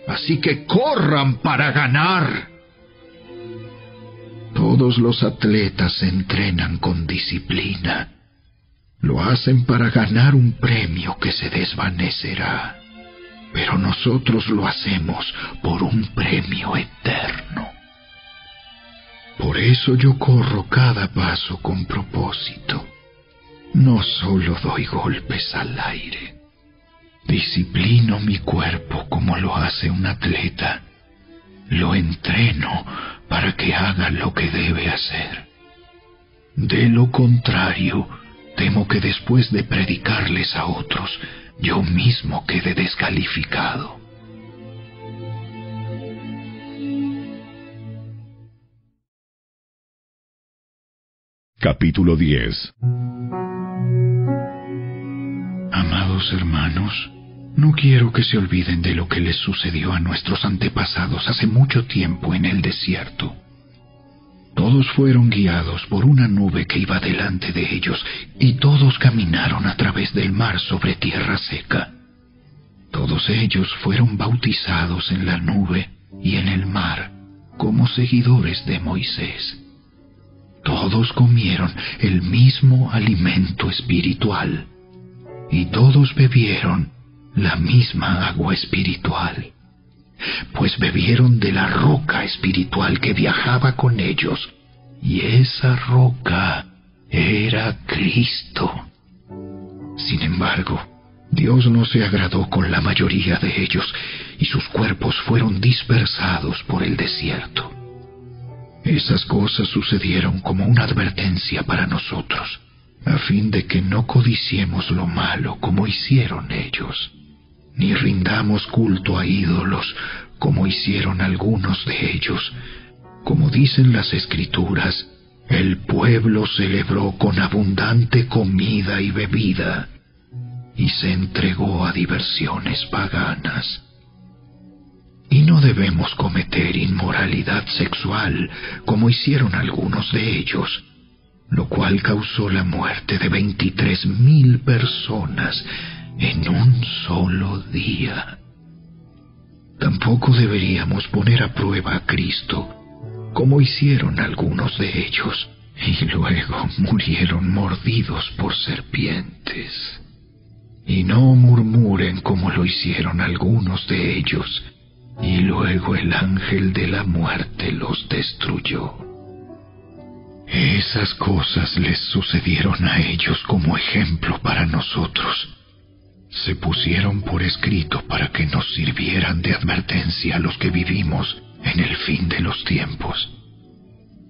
Así que corran para ganar. Todos los atletas se entrenan con disciplina. Lo hacen para ganar un premio que se desvanecerá. Pero nosotros lo hacemos por un premio eterno. Por eso yo corro cada paso con propósito. No solo doy golpes al aire, disciplino mi cuerpo como lo hace un atleta. Lo entreno para que haga lo que debe hacer. De lo contrario, temo que después de predicarles a otros, yo mismo quede descalificado. Capítulo 10. Amados hermanos, no quiero que se olviden de lo que les sucedió a nuestros antepasados hace mucho tiempo en el desierto. Todos fueron guiados por una nube que iba delante de ellos, y todos caminaron a través del mar sobre tierra seca. Todos ellos fueron bautizados en la nube y en el mar como seguidores de Moisés. Todos comieron el mismo alimento espiritual, y todos bebieron la misma agua espiritual, pues bebieron de la roca espiritual que viajaba con ellos, y esa roca era Cristo. Sin embargo, Dios no se agradó con la mayoría de ellos, y sus cuerpos fueron dispersados por el desierto. Esas cosas sucedieron como una advertencia para nosotros, a fin de que no codiciemos lo malo como hicieron ellos, ni rindamos culto a ídolos como hicieron algunos de ellos. Como dicen las Escrituras, el pueblo celebró con abundante comida y bebida, y se entregó a diversiones paganas. Y no debemos cometer inmoralidad sexual, como hicieron algunos de ellos, lo cual causó la muerte de 23,000 personas en un solo día. Tampoco deberíamos poner a prueba a Cristo, como hicieron algunos de ellos, y luego murieron mordidos por serpientes. Y no murmuren como lo hicieron algunos de ellos, y luego el ángel de la muerte los destruyó. Esas cosas les sucedieron a ellos como ejemplo para nosotros. Se pusieron por escrito para que nos sirvieran de advertencia a los que vivimos en el fin de los tiempos.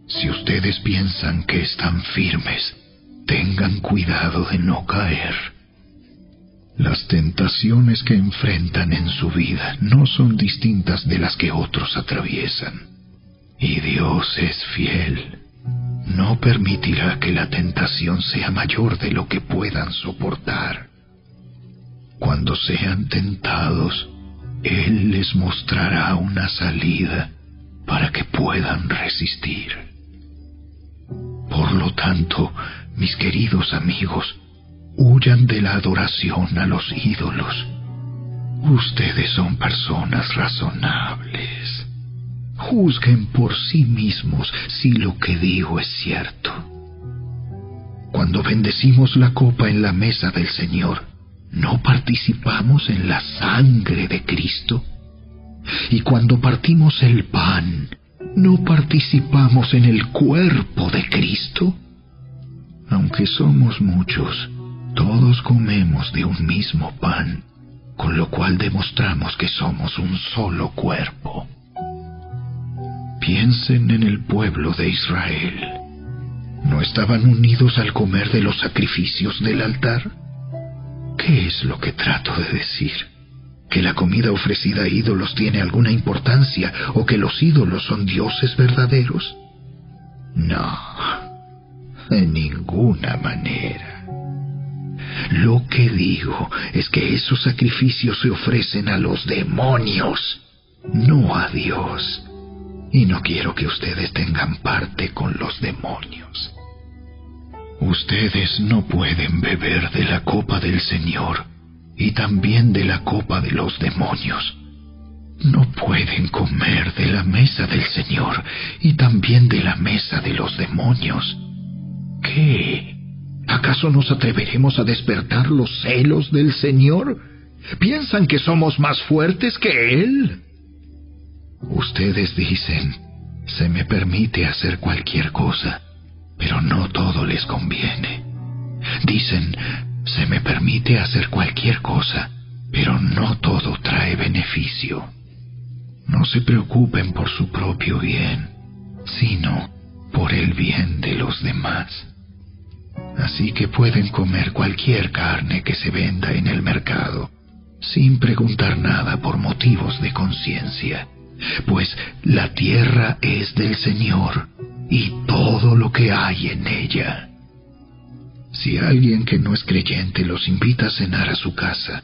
Si ustedes piensan que están firmes, tengan cuidado de no caer. Las tentaciones que enfrentan en su vida no son distintas de las que otros atraviesan. Y Dios es fiel. No permitirá que la tentación sea mayor de lo que puedan soportar. Cuando sean tentados, Él les mostrará una salida para que puedan resistir. Por lo tanto, mis queridos amigos, huyan de la adoración a los ídolos. Ustedes son personas razonables. Juzguen por sí mismos si lo que digo es cierto. Cuando bendecimos la copa en la mesa del Señor, ¿no participamos en la sangre de Cristo? Y cuando partimos el pan, ¿no participamos en el cuerpo de Cristo? Aunque somos muchos, todos comemos de un mismo pan, con lo cual demostramos que somos un solo cuerpo. Piensen en el pueblo de Israel. ¿No estaban unidos al comer de los sacrificios del altar? ¿Qué es lo que trato de decir? ¿Que la comida ofrecida a ídolos tiene alguna importancia o que los ídolos son dioses verdaderos? No, de ninguna manera. Lo que digo es que esos sacrificios se ofrecen a los demonios, no a Dios. Y no quiero que ustedes tengan parte con los demonios. Ustedes no pueden beber de la copa del Señor y también de la copa de los demonios. No pueden comer de la mesa del Señor y también de la mesa de los demonios. ¿Qué? ¿Acaso nos atreveremos a despertar los celos del Señor? ¿Piensan que somos más fuertes que Él? Ustedes dicen, se me permite hacer cualquier cosa, pero no todo les conviene. Dicen, se me permite hacer cualquier cosa, pero no todo trae beneficio. No se preocupen por su propio bien, sino por el bien de los demás. Así que pueden comer cualquier carne que se venda en el mercado, sin preguntar nada por motivos de conciencia, pues la tierra es del Señor y todo lo que hay en ella. Si alguien que no es creyente los invita a cenar a su casa,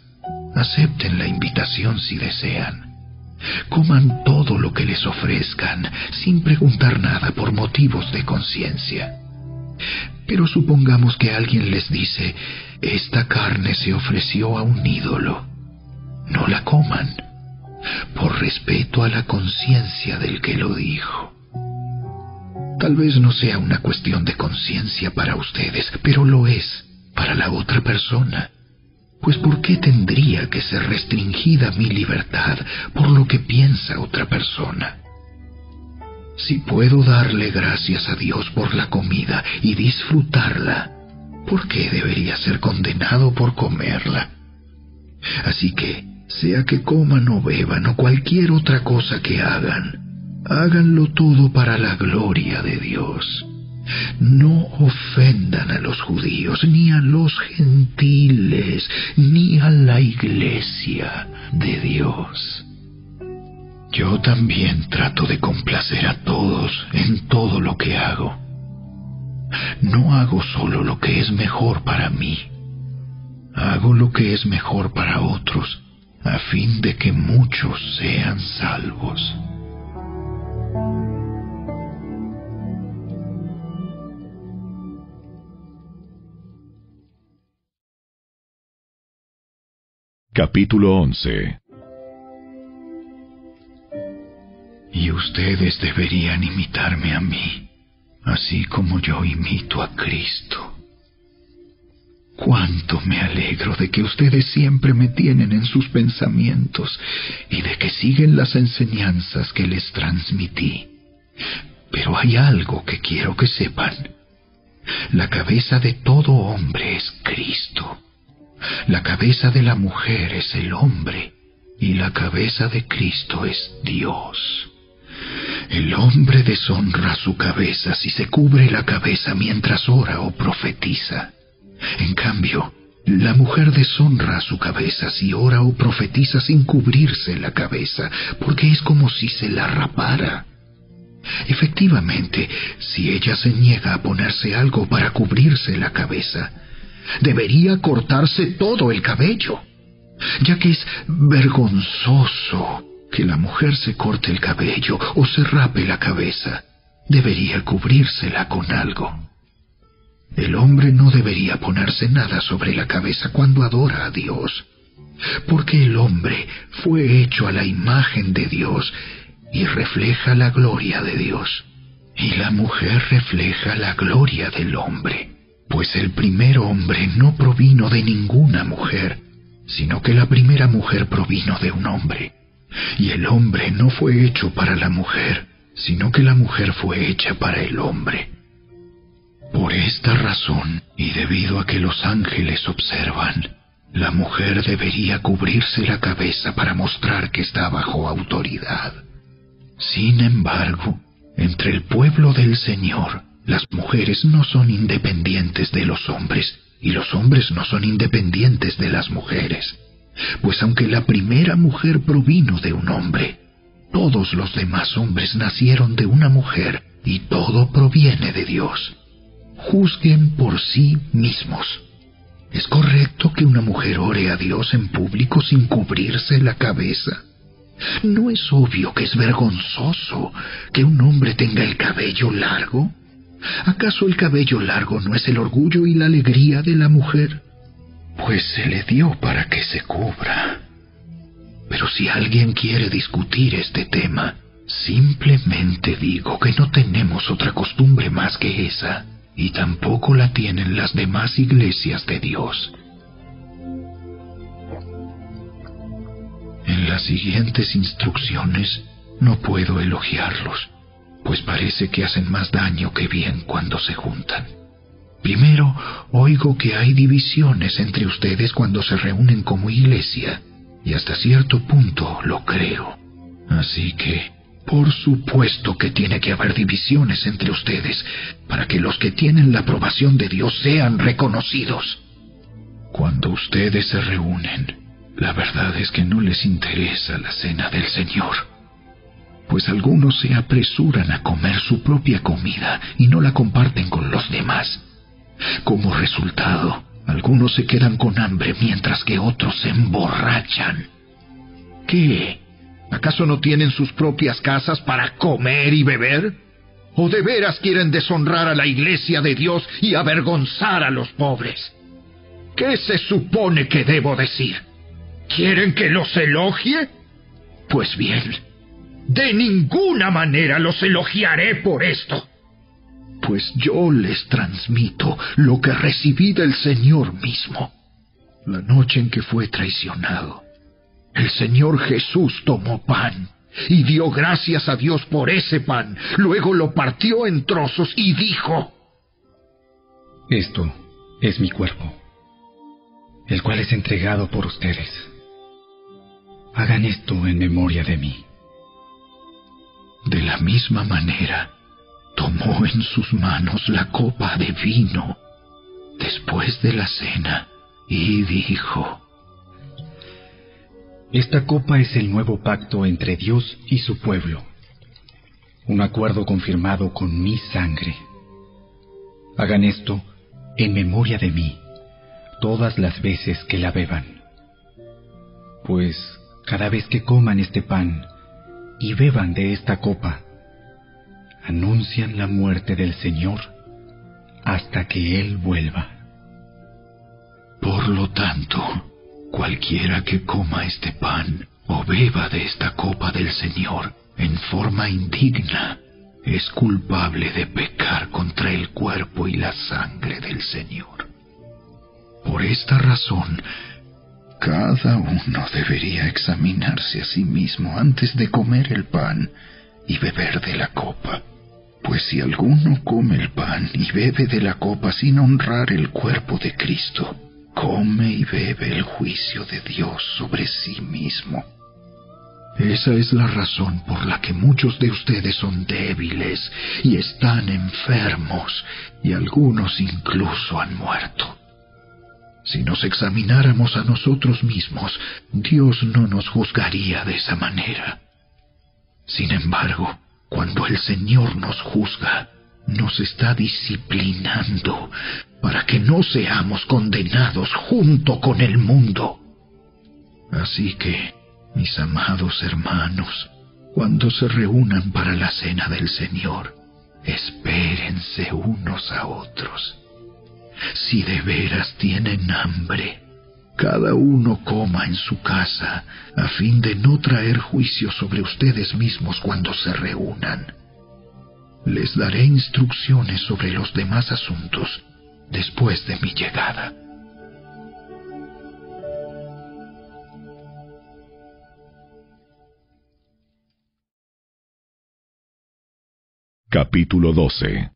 acepten la invitación si desean. Coman todo lo que les ofrezcan, sin preguntar nada por motivos de conciencia. Pero supongamos que alguien les dice, esta carne se ofreció a un ídolo. No la coman, por respeto a la conciencia del que lo dijo. Tal vez no sea una cuestión de conciencia para ustedes, pero lo es para la otra persona. Pues ¿por qué tendría que ser restringida mi libertad por lo que piensa otra persona? Si puedo darle gracias a Dios por la comida y disfrutarla, ¿por qué debería ser condenado por comerla? Así que, sea que coman o beban o cualquier otra cosa que hagan, háganlo todo para la gloria de Dios. No ofendan a los judíos, ni a los gentiles, ni a la iglesia de Dios. Yo también trato de complacer a todos en todo lo que hago. No hago solo lo que es mejor para mí. Hago lo que es mejor para otros, a fin de que muchos sean salvos. Capítulo 11. Y ustedes deberían imitarme a mí, así como yo imito a Cristo. Cuánto me alegro de que ustedes siempre me tienen en sus pensamientos y de que siguen las enseñanzas que les transmití. Pero hay algo que quiero que sepan. La cabeza de todo hombre es Cristo. La cabeza de la mujer es el hombre, y la cabeza de Cristo es Dios. El hombre deshonra su cabeza si se cubre la cabeza mientras ora o profetiza. En cambio, la mujer deshonra su cabeza si ora o profetiza sin cubrirse la cabeza, porque es como si se la rapara. Efectivamente, si ella se niega a ponerse algo para cubrirse la cabeza, debería cortarse todo el cabello, ya que es vergonzoso que la mujer se corte el cabello o se rape la cabeza. Debería cubrírsela con algo. El hombre no debería ponerse nada sobre la cabeza cuando adora a Dios, porque el hombre fue hecho a la imagen de Dios y refleja la gloria de Dios, y la mujer refleja la gloria del hombre. Pues el primer hombre no provino de ninguna mujer, sino que la primera mujer provino de un hombre. Y el hombre no fue hecho para la mujer, sino que la mujer fue hecha para el hombre. Por esta razón, y debido a que los ángeles observan, la mujer debería cubrirse la cabeza para mostrar que está bajo autoridad. Sin embargo, entre el pueblo del Señor, las mujeres no son independientes de los hombres, y los hombres no son independientes de las mujeres. Pues aunque la primera mujer provino de un hombre, todos los demás hombres nacieron de una mujer, y todo proviene de Dios. Juzguen por sí mismos. ¿Es correcto que una mujer ore a Dios en público sin cubrirse la cabeza? ¿No es obvio que es vergonzoso que un hombre tenga el cabello largo? ¿Acaso el cabello largo no es el orgullo y la alegría de la mujer? Pues se le dio para que se cubra. Pero si alguien quiere discutir este tema, simplemente digo que no tenemos otra costumbre más que esa, y tampoco la tienen las demás iglesias de Dios. En las siguientes instrucciones no puedo elogiarlos, pues parece que hacen más daño que bien cuando se juntan. Primero, oigo que hay divisiones entre ustedes cuando se reúnen como iglesia, y hasta cierto punto lo creo. Así que, por supuesto que tiene que haber divisiones entre ustedes, para que los que tienen la aprobación de Dios sean reconocidos. Cuando ustedes se reúnen, la verdad es que no les interesa la cena del Señor, pues algunos se apresuran a comer su propia comida y no la comparten con los demás. Como resultado, algunos se quedan con hambre mientras que otros se emborrachan. ¿Qué? ¿Acaso no tienen sus propias casas para comer y beber? ¿O de veras quieren deshonrar a la iglesia de Dios y avergonzar a los pobres? ¿Qué se supone que debo decir? ¿Quieren que los elogie? Pues bien, de ninguna manera los elogiaré por esto, pues yo les transmito lo que recibí del Señor mismo. La noche en que fue traicionado, el Señor Jesús tomó pan y dio gracias a Dios por ese pan. Luego lo partió en trozos y dijo: Esto es mi cuerpo, el cual es entregado por ustedes. Hagan esto en memoria de mí. De la misma manera, tomó en sus manos la copa de vino después de la cena y dijo: Esta copa es el nuevo pacto entre Dios y su pueblo, un acuerdo confirmado con mi sangre. Hagan esto en memoria de mí todas las veces que la beban, pues cada vez que coman este pan y beban de esta copa, anuncian la muerte del Señor hasta que Él vuelva. Por lo tanto, cualquiera que coma este pan o beba de esta copa del Señor en forma indigna es culpable de pecar contra el cuerpo y la sangre del Señor. Por esta razón, cada uno debería examinarse a sí mismo antes de comer el pan y beber de la copa. Pues si alguno come el pan y bebe de la copa sin honrar el cuerpo de Cristo, come y bebe el juicio de Dios sobre sí mismo. Esa es la razón por la que muchos de ustedes son débiles y están enfermos, y algunos incluso han muerto. Si nos examináramos a nosotros mismos, Dios no nos juzgaría de esa manera. Sin embargo, cuando el Señor nos juzga, nos está disciplinando para que no seamos condenados junto con el mundo. Así que, mis amados hermanos, cuando se reúnan para la cena del Señor, espérense unos a otros. Si de veras tienen hambre, cada uno coma en su casa, a fin de no traer juicio sobre ustedes mismos cuando se reúnan. Les daré instrucciones sobre los demás asuntos después de mi llegada. Capítulo 12.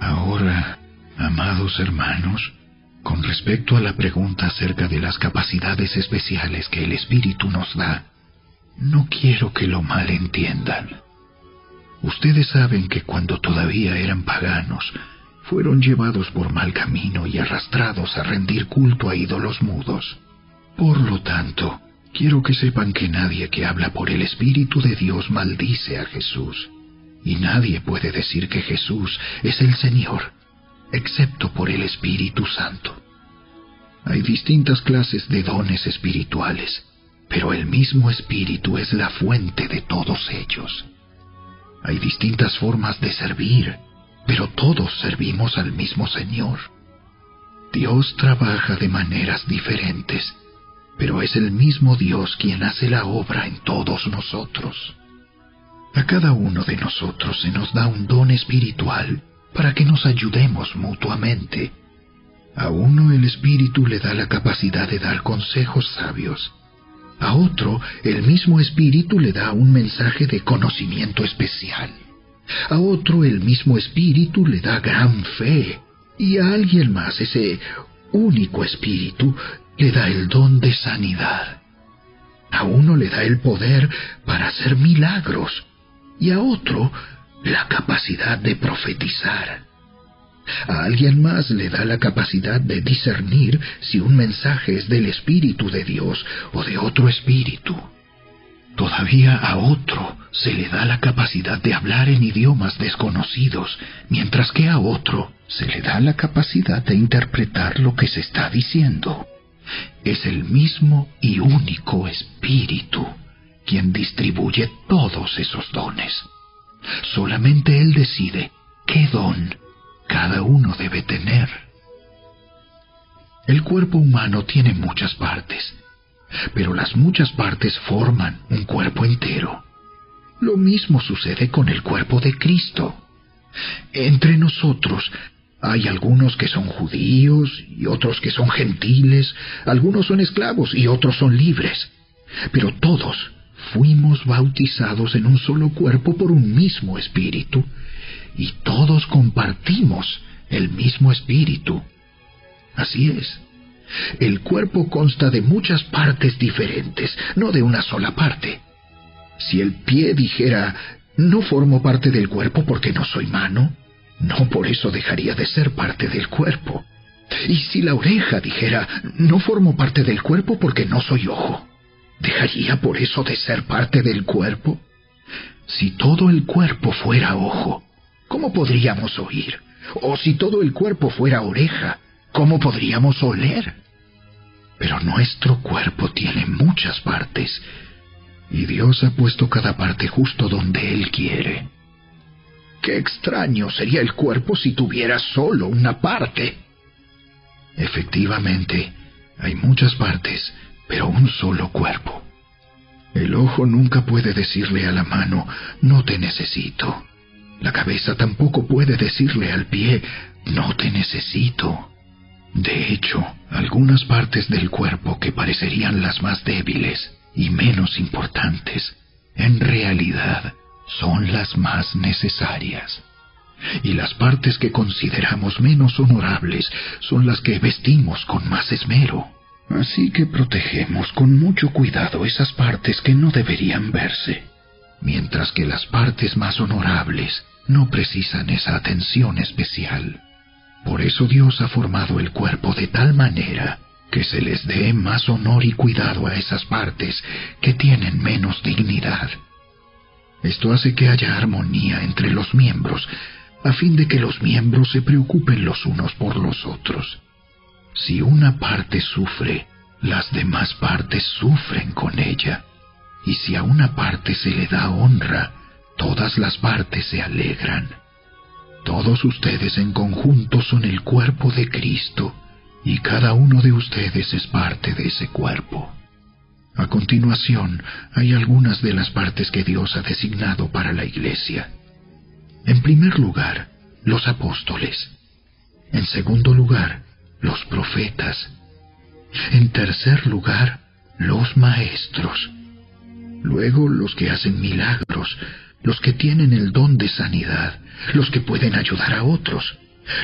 Ahora, amados hermanos, con respecto a la pregunta acerca de las capacidades especiales que el Espíritu nos da, no quiero que lo malentiendan. Ustedes saben que cuando todavía eran paganos, fueron llevados por mal camino y arrastrados a rendir culto a ídolos mudos. Por lo tanto, quiero que sepan que nadie que habla por el Espíritu de Dios maldice a Jesús. Y nadie puede decir que Jesús es el Señor, excepto por el Espíritu Santo. Hay distintas clases de dones espirituales, pero el mismo Espíritu es la fuente de todos ellos. Hay distintas formas de servir, pero todos servimos al mismo Señor. Dios trabaja de maneras diferentes, pero es el mismo Dios quien hace la obra en todos nosotros. A cada uno de nosotros se nos da un don espiritual para que nos ayudemos mutuamente. A uno el Espíritu le da la capacidad de dar consejos sabios, A otro, el mismo Espíritu le da un mensaje de conocimiento especial. A otro, el mismo Espíritu le da gran fe. Y a alguien más, ese único Espíritu, le da el don de sanidad. A uno le da el poder para hacer milagros. Y a otro, la capacidad de profetizar. A alguien más le da la capacidad de discernir si un mensaje es del Espíritu de Dios o de otro espíritu. Todavía a otro se le da la capacidad de hablar en idiomas desconocidos, mientras que a otro se le da la capacidad de interpretar lo que se está diciendo. Es el mismo y único Espíritu quien distribuye todos esos dones. Solamente Él decide qué don cada uno debe tener. El cuerpo humano tiene muchas partes, pero las muchas partes forman un cuerpo entero. Lo mismo sucede con el cuerpo de Cristo. Entre nosotros hay algunos que son judíos y otros que son gentiles, algunos son esclavos y otros son libres, pero todos fuimos bautizados en un solo cuerpo por un mismo Espíritu, y todos compartimos el mismo Espíritu. Así es. El cuerpo consta de muchas partes diferentes, no de una sola parte. Si el pie dijera, no formo parte del cuerpo porque no soy mano, no por eso dejaría de ser parte del cuerpo. Y si la oreja dijera, no formo parte del cuerpo porque no soy ojo, ¿dejaría por eso de ser parte del cuerpo? Si todo el cuerpo fuera ojo, ¿cómo podríamos oír? O si todo el cuerpo fuera oreja, ¿cómo podríamos oler? Pero nuestro cuerpo tiene muchas partes, y Dios ha puesto cada parte justo donde Él quiere. ¡Qué extraño sería el cuerpo si tuviera solo una parte! Efectivamente, hay muchas partes, pero un solo cuerpo. El ojo nunca puede decirle a la mano, no te necesito. La cabeza tampoco puede decirle al pie, no te necesito. De hecho, algunas partes del cuerpo que parecerían las más débiles y menos importantes, en realidad son las más necesarias. Y las partes que consideramos menos honorables son las que vestimos con más esmero. Así que protegemos con mucho cuidado esas partes que no deberían verse, mientras que las partes más honorables no precisan esa atención especial. Por eso Dios ha formado el cuerpo de tal manera que se les dé más honor y cuidado a esas partes que tienen menos dignidad. Esto hace que haya armonía entre los miembros, a fin de que los miembros se preocupen los unos por los otros. Si una parte sufre, las demás partes sufren con ella. Y si a una parte se le da honra, todas las partes se alegran. Todos ustedes en conjunto son el cuerpo de Cristo, y cada uno de ustedes es parte de ese cuerpo. A continuación, hay algunas de las partes que Dios ha designado para la Iglesia. En primer lugar, los apóstoles. En segundo lugar, los profetas. En tercer lugar, los maestros. Luego, los que hacen milagros, los que tienen el don de sanidad, los que pueden ayudar a otros,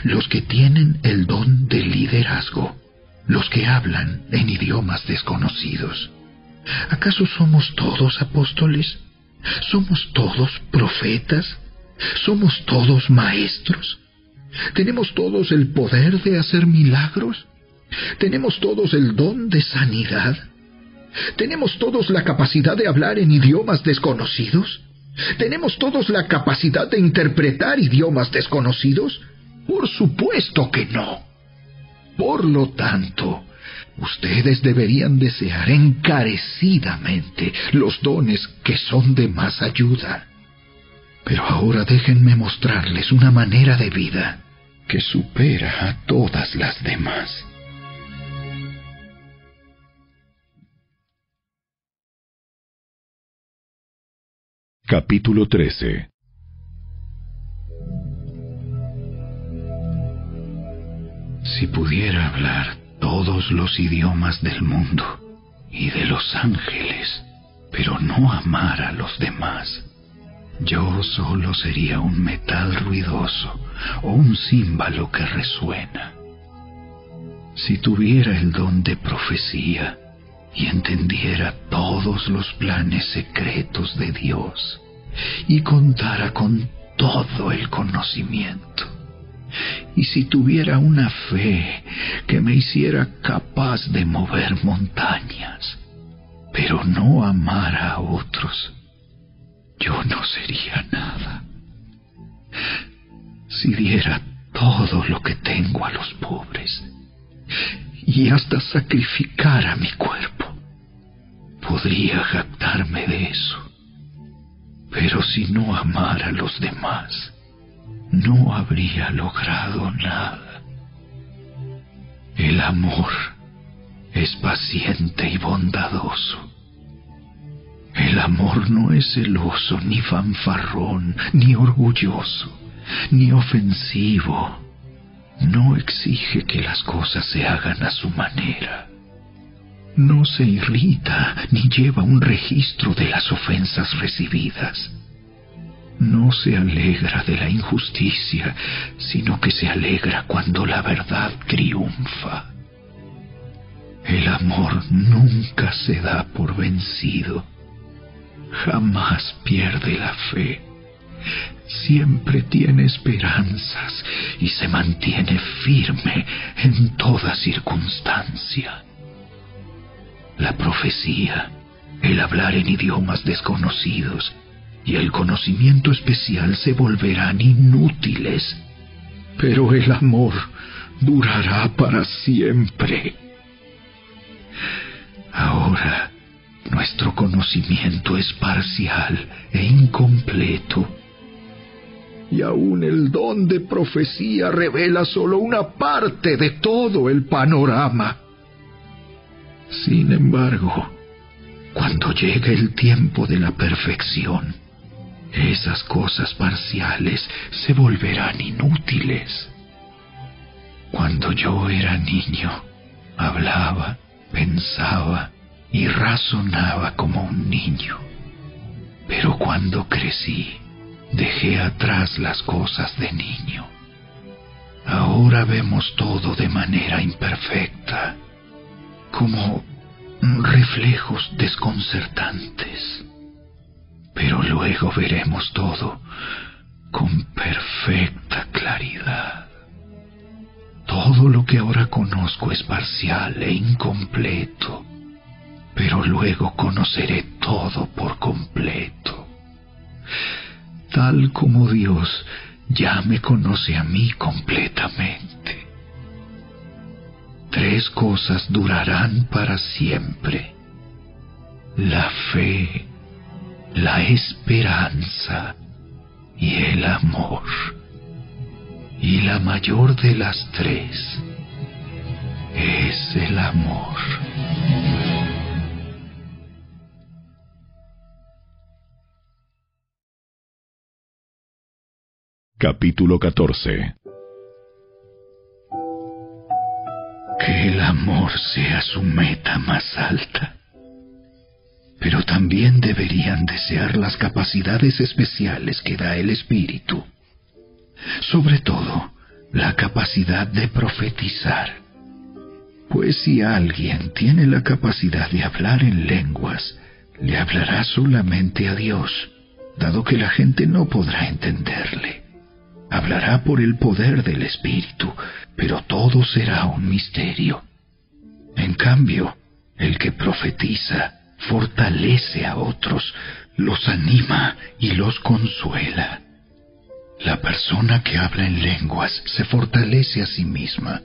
los que tienen el don de liderazgo, los que hablan en idiomas desconocidos. ¿Acaso somos todos apóstoles? ¿Somos todos profetas? ¿Somos todos maestros? ¿Tenemos todos el poder de hacer milagros? ¿Tenemos todos el don de sanidad? ¿Tenemos todos la capacidad de hablar en idiomas desconocidos? ¿Tenemos todos la capacidad de interpretar idiomas desconocidos? Por supuesto que no. Por lo tanto, ustedes deberían desear encarecidamente los dones que son de más ayuda. Pero ahora déjenme mostrarles una manera de vida que supera a todas las demás. Capítulo 13. Si pudiera hablar todos los idiomas del mundo y de los ángeles, pero no amar a los demás. Yo solo sería un metal ruidoso o un címbalo que resuena. Si tuviera el don de profecía y entendiera todos los planes secretos de Dios y contara con todo el conocimiento, y si tuviera una fe que me hiciera capaz de mover montañas, pero no amara a otros, yo no sería nada. Si diera todo lo que tengo a los pobres y hasta sacrificara mi cuerpo, podría jactarme de eso. Pero si no amara a los demás, no habría logrado nada. El amor es paciente y bondadoso. El amor no es celoso, ni fanfarrón, ni orgulloso, ni ofensivo. No exige que las cosas se hagan a su manera. No se irrita ni lleva un registro de las ofensas recibidas. No se alegra de la injusticia, sino que se alegra cuando la verdad triunfa. El amor nunca se da por vencido. Jamás pierde la fe. Siempre tiene esperanzas y se mantiene firme en toda circunstancia. La profecía, el hablar en idiomas desconocidos y el conocimiento especial se volverán inútiles, pero el amor durará para siempre. Ahora, nuestro conocimiento es parcial e incompleto, y aún el don de profecía revela solo una parte de todo el panorama. Sin embargo, cuando llegue el tiempo de la perfección, esas cosas parciales se volverán inútiles. Cuando yo era niño, hablaba, pensaba y razonaba como un niño. Pero cuando crecí, dejé atrás las cosas de niño. Ahora vemos todo de manera imperfecta, como reflejos desconcertantes. Pero luego veremos todo con perfecta claridad. Todo lo que ahora conozco es parcial e incompleto, pero luego conoceré todo por completo. Tal como Dios ya me conoce a mí completamente. 3 cosas durarán para siempre: la fe, la esperanza y el amor. Y la mayor de las 3 es el amor. Capítulo 14. Que el amor sea su meta más alta. Pero también deberían desear las capacidades especiales que da el Espíritu. Sobre todo, la capacidad de profetizar. Pues si alguien tiene la capacidad de hablar en lenguas, le hablará solamente a Dios, dado que la gente no podrá entenderle. Hablará por el poder del Espíritu, pero todo será un misterio. En cambio, el que profetiza fortalece a otros, los anima y los consuela. La persona que habla en lenguas se fortalece a sí misma,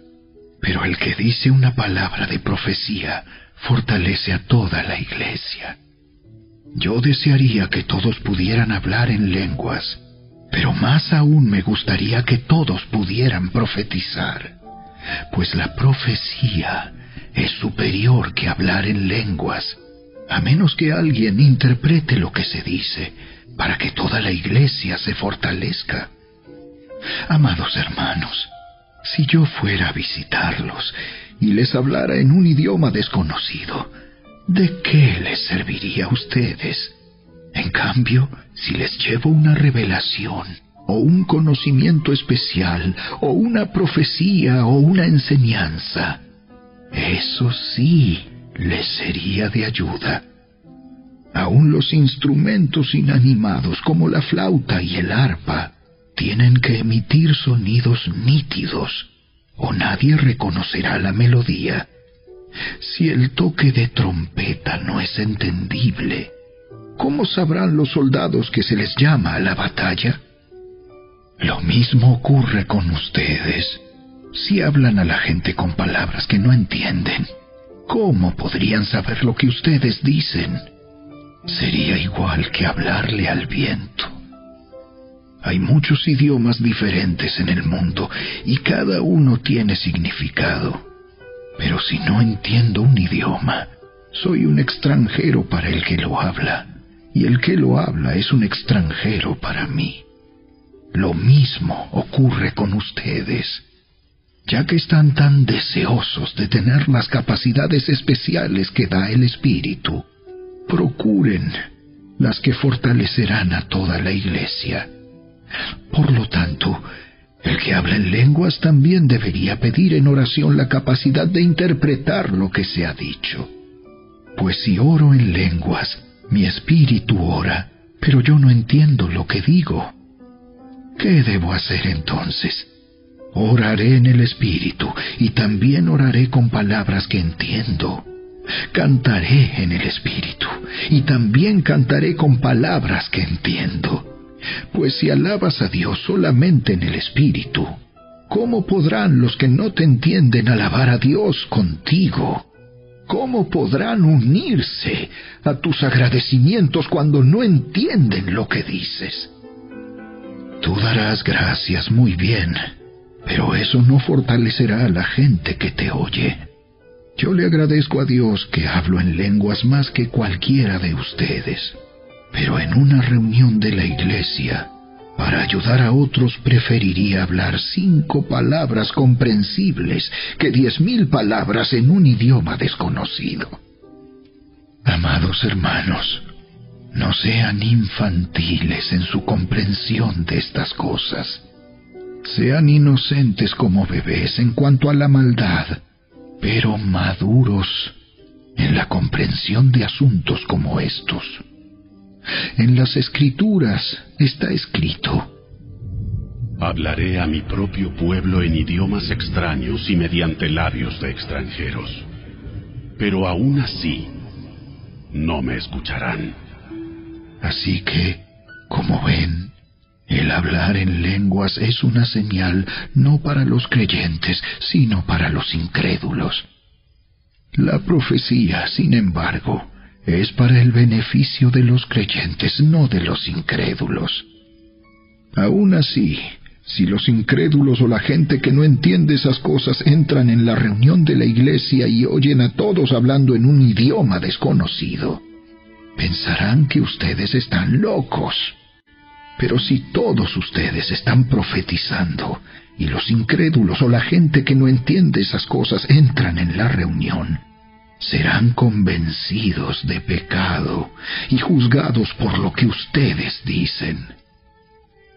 pero el que dice una palabra de profecía fortalece a toda la iglesia. Yo desearía que todos pudieran hablar en lenguas, pero más aún me gustaría que todos pudieran profetizar, pues la profecía es superior que hablar en lenguas, a menos que alguien interprete lo que se dice, para que toda la iglesia se fortalezca. Amados hermanos, si yo fuera a visitarlos y les hablara en un idioma desconocido, ¿de qué les serviría a ustedes? En cambio, si les llevo una revelación, o un conocimiento especial, o una profecía, o una enseñanza, eso sí les sería de ayuda. Aún los instrumentos inanimados como la flauta y el arpa tienen que emitir sonidos nítidos, o nadie reconocerá la melodía. Si el toque de trompeta no es entendible, ¿cómo sabrán los soldados que se les llama a la batalla? Lo mismo ocurre con ustedes. Si hablan a la gente con palabras que no entienden, ¿cómo podrían saber lo que ustedes dicen? Sería igual que hablarle al viento. Hay muchos idiomas diferentes en el mundo y cada uno tiene significado. Pero si no entiendo un idioma, soy un extranjero para el que lo habla, y el que lo habla es un extranjero para mí. Lo mismo ocurre con ustedes. Ya que están tan deseosos de tener las capacidades especiales que da el Espíritu, procuren las que fortalecerán a toda la Iglesia. Por lo tanto, el que habla en lenguas también debería pedir en oración la capacidad de interpretar lo que se ha dicho. Pues si oro en lenguas, mi espíritu ora, pero yo no entiendo lo que digo. ¿Qué debo hacer entonces? Oraré en el espíritu y también oraré con palabras que entiendo. Cantaré en el espíritu y también cantaré con palabras que entiendo. Pues si alabas a Dios solamente en el espíritu, ¿cómo podrán los que no te entienden alabar a Dios contigo? ¿Cómo podrán unirse a tus agradecimientos cuando no entienden lo que dices? Tú darás gracias muy bien, pero eso no fortalecerá a la gente que te oye. Yo le agradezco a Dios que hablo en lenguas más que cualquiera de ustedes, pero en una reunión de la iglesia, para ayudar a otros preferiría hablar 5 palabras comprensibles que 10,000 palabras en un idioma desconocido. Amados hermanos, no sean infantiles en su comprensión de estas cosas. Sean inocentes como bebés en cuanto a la maldad, pero maduros en la comprensión de asuntos como estos. En las Escrituras está escrito: hablaré a mi propio pueblo en idiomas extraños y mediante labios de extranjeros, pero aún así no me escucharán. Así que, como ven, el hablar en lenguas es una señal no para los creyentes, sino para los incrédulos. La profecía, sin embargo, es para el beneficio de los creyentes, no de los incrédulos. Aún así, si los incrédulos o la gente que no entiende esas cosas entran en la reunión de la iglesia y oyen a todos hablando en un idioma desconocido, pensarán que ustedes están locos. Pero si todos ustedes están profetizando y los incrédulos o la gente que no entiende esas cosas entran en la reunión, serán convencidos de pecado y juzgados por lo que ustedes dicen.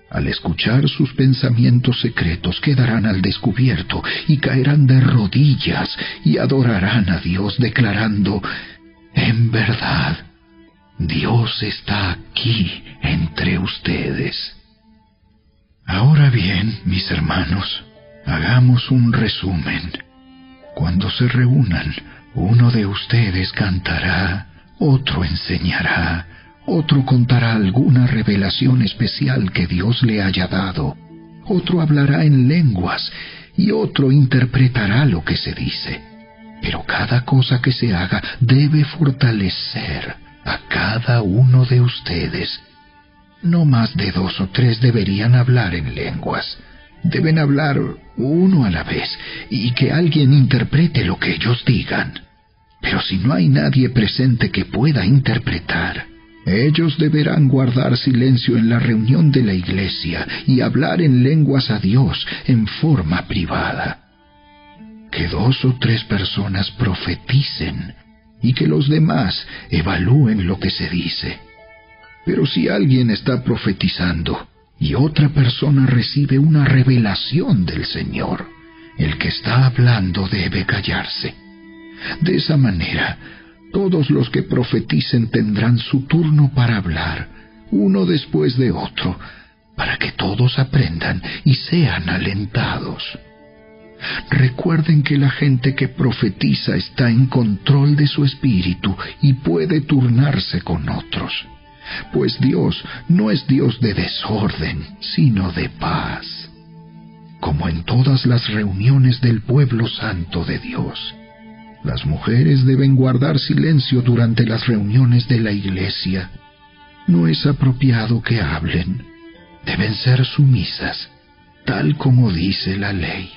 Al escuchar sus pensamientos secretos quedarán al descubierto y caerán de rodillas y adorarán a Dios declarando: en verdad, Dios está aquí entre ustedes. Ahora bien, mis hermanos, hagamos un resumen. Cuando se reúnan, uno de ustedes cantará, otro enseñará, otro contará alguna revelación especial que Dios le haya dado, otro hablará en lenguas y otro interpretará lo que se dice. Pero cada cosa que se haga debe fortalecer a cada uno de ustedes. No más de 2 o 3 deberían hablar en lenguas. Deben hablar uno a la vez y que alguien interprete lo que ellos digan. Pero si no hay nadie presente que pueda interpretar, ellos deberán guardar silencio en la reunión de la iglesia y hablar en lenguas a Dios en forma privada. Que 2 o 3 personas profeticen y que los demás evalúen lo que se dice. Pero si alguien está profetizando y otra persona recibe una revelación del Señor, el que está hablando debe callarse. De esa manera, todos los que profeticen tendrán su turno para hablar, uno después de otro, para que todos aprendan y sean alentados. Recuerden que la gente que profetiza está en control de su espíritu y puede turnarse con otros, pues Dios no es Dios de desorden, sino de paz. Como en todas las reuniones del pueblo santo de Dios, las mujeres deben guardar silencio durante las reuniones de la iglesia. No es apropiado que hablen. Deben ser sumisas, tal como dice la ley.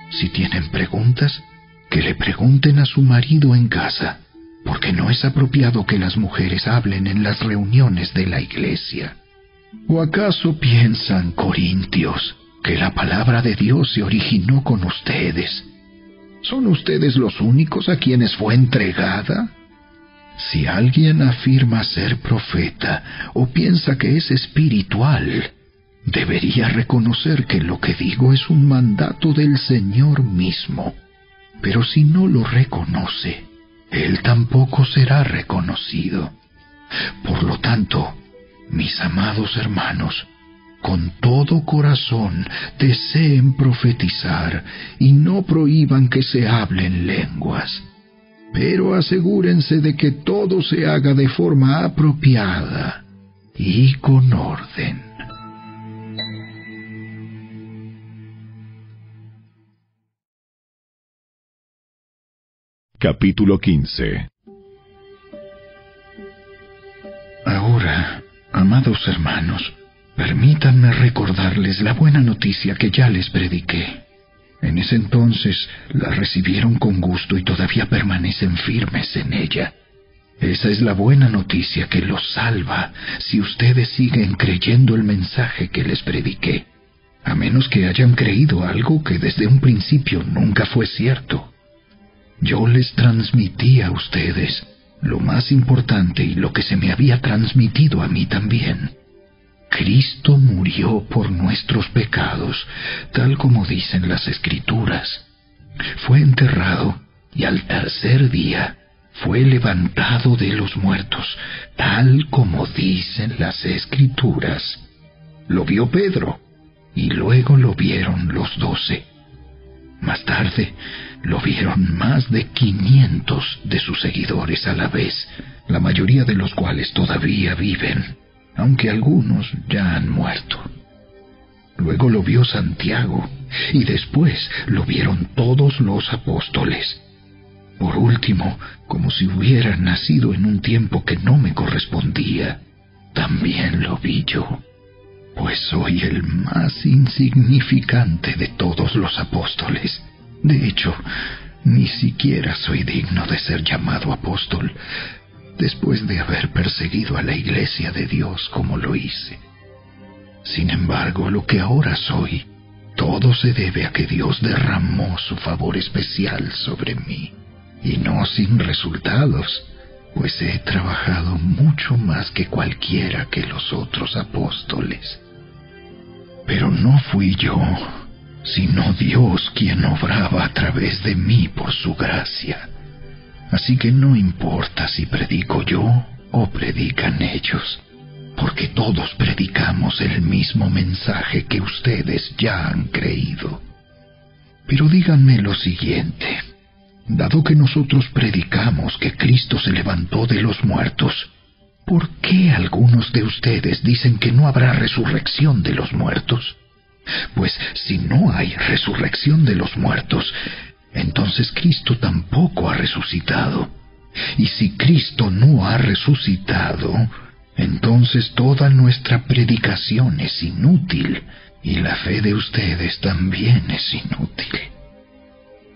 Si tienen preguntas, que le pregunten a su marido en casa, porque no es apropiado que las mujeres hablen en las reuniones de la iglesia. ¿O acaso piensan, corintios, que la palabra de Dios se originó con ustedes? ¿Son ustedes los únicos a quienes fue entregada? Si alguien afirma ser profeta o piensa que es espiritual, debería reconocer que lo que digo es un mandato del Señor mismo. Pero si no lo reconoce, Él tampoco será reconocido. Por lo tanto, mis amados hermanos, con todo corazón deseen profetizar y no prohíban que se hablen lenguas. Pero asegúrense de que todo se haga de forma apropiada y con orden. Capítulo 15. Ahora, amados hermanos, permítanme recordarles la buena noticia que ya les prediqué. En ese entonces la recibieron con gusto y todavía permanecen firmes en ella. Esa es la buena noticia que los salva si ustedes siguen creyendo el mensaje que les prediqué, a menos que hayan creído algo que desde un principio nunca fue cierto. Yo les transmití a ustedes lo más importante y lo que se me había transmitido a mí también. Cristo murió por nuestros pecados, tal como dicen las Escrituras. Fue enterrado y al tercer día fue levantado de los muertos, tal como dicen las Escrituras. Lo vio Pedro y luego lo vieron los 12. Más tarde lo vieron más de 500 de sus seguidores a la vez, la mayoría de los cuales todavía viven, aunque algunos ya han muerto. Luego lo vio Santiago, y después lo vieron todos los apóstoles. Por último, como si hubiera nacido en un tiempo que no me correspondía, también lo vi yo, pues soy el más insignificante de todos los apóstoles. De hecho, ni siquiera soy digno de ser llamado apóstol, después de haber perseguido a la iglesia de Dios como lo hice. Sin embargo, lo que ahora soy, todo se debe a que Dios derramó su favor especial sobre mí, y no sin resultados, pues he trabajado mucho más que cualquiera que los otros apóstoles. Pero no fui yo, sino Dios quien obraba a través de mí por su gracia. Así que no importa si predico yo o predican ellos, porque todos predicamos el mismo mensaje que ustedes ya han creído. Pero díganme lo siguiente: dado que nosotros predicamos que Cristo se levantó de los muertos, ¿por qué algunos de ustedes dicen que no habrá resurrección de los muertos? Pues si no hay resurrección de los muertos, entonces Cristo tampoco ha resucitado. Y si Cristo no ha resucitado, entonces toda nuestra predicación es inútil, y la fe de ustedes también es inútil.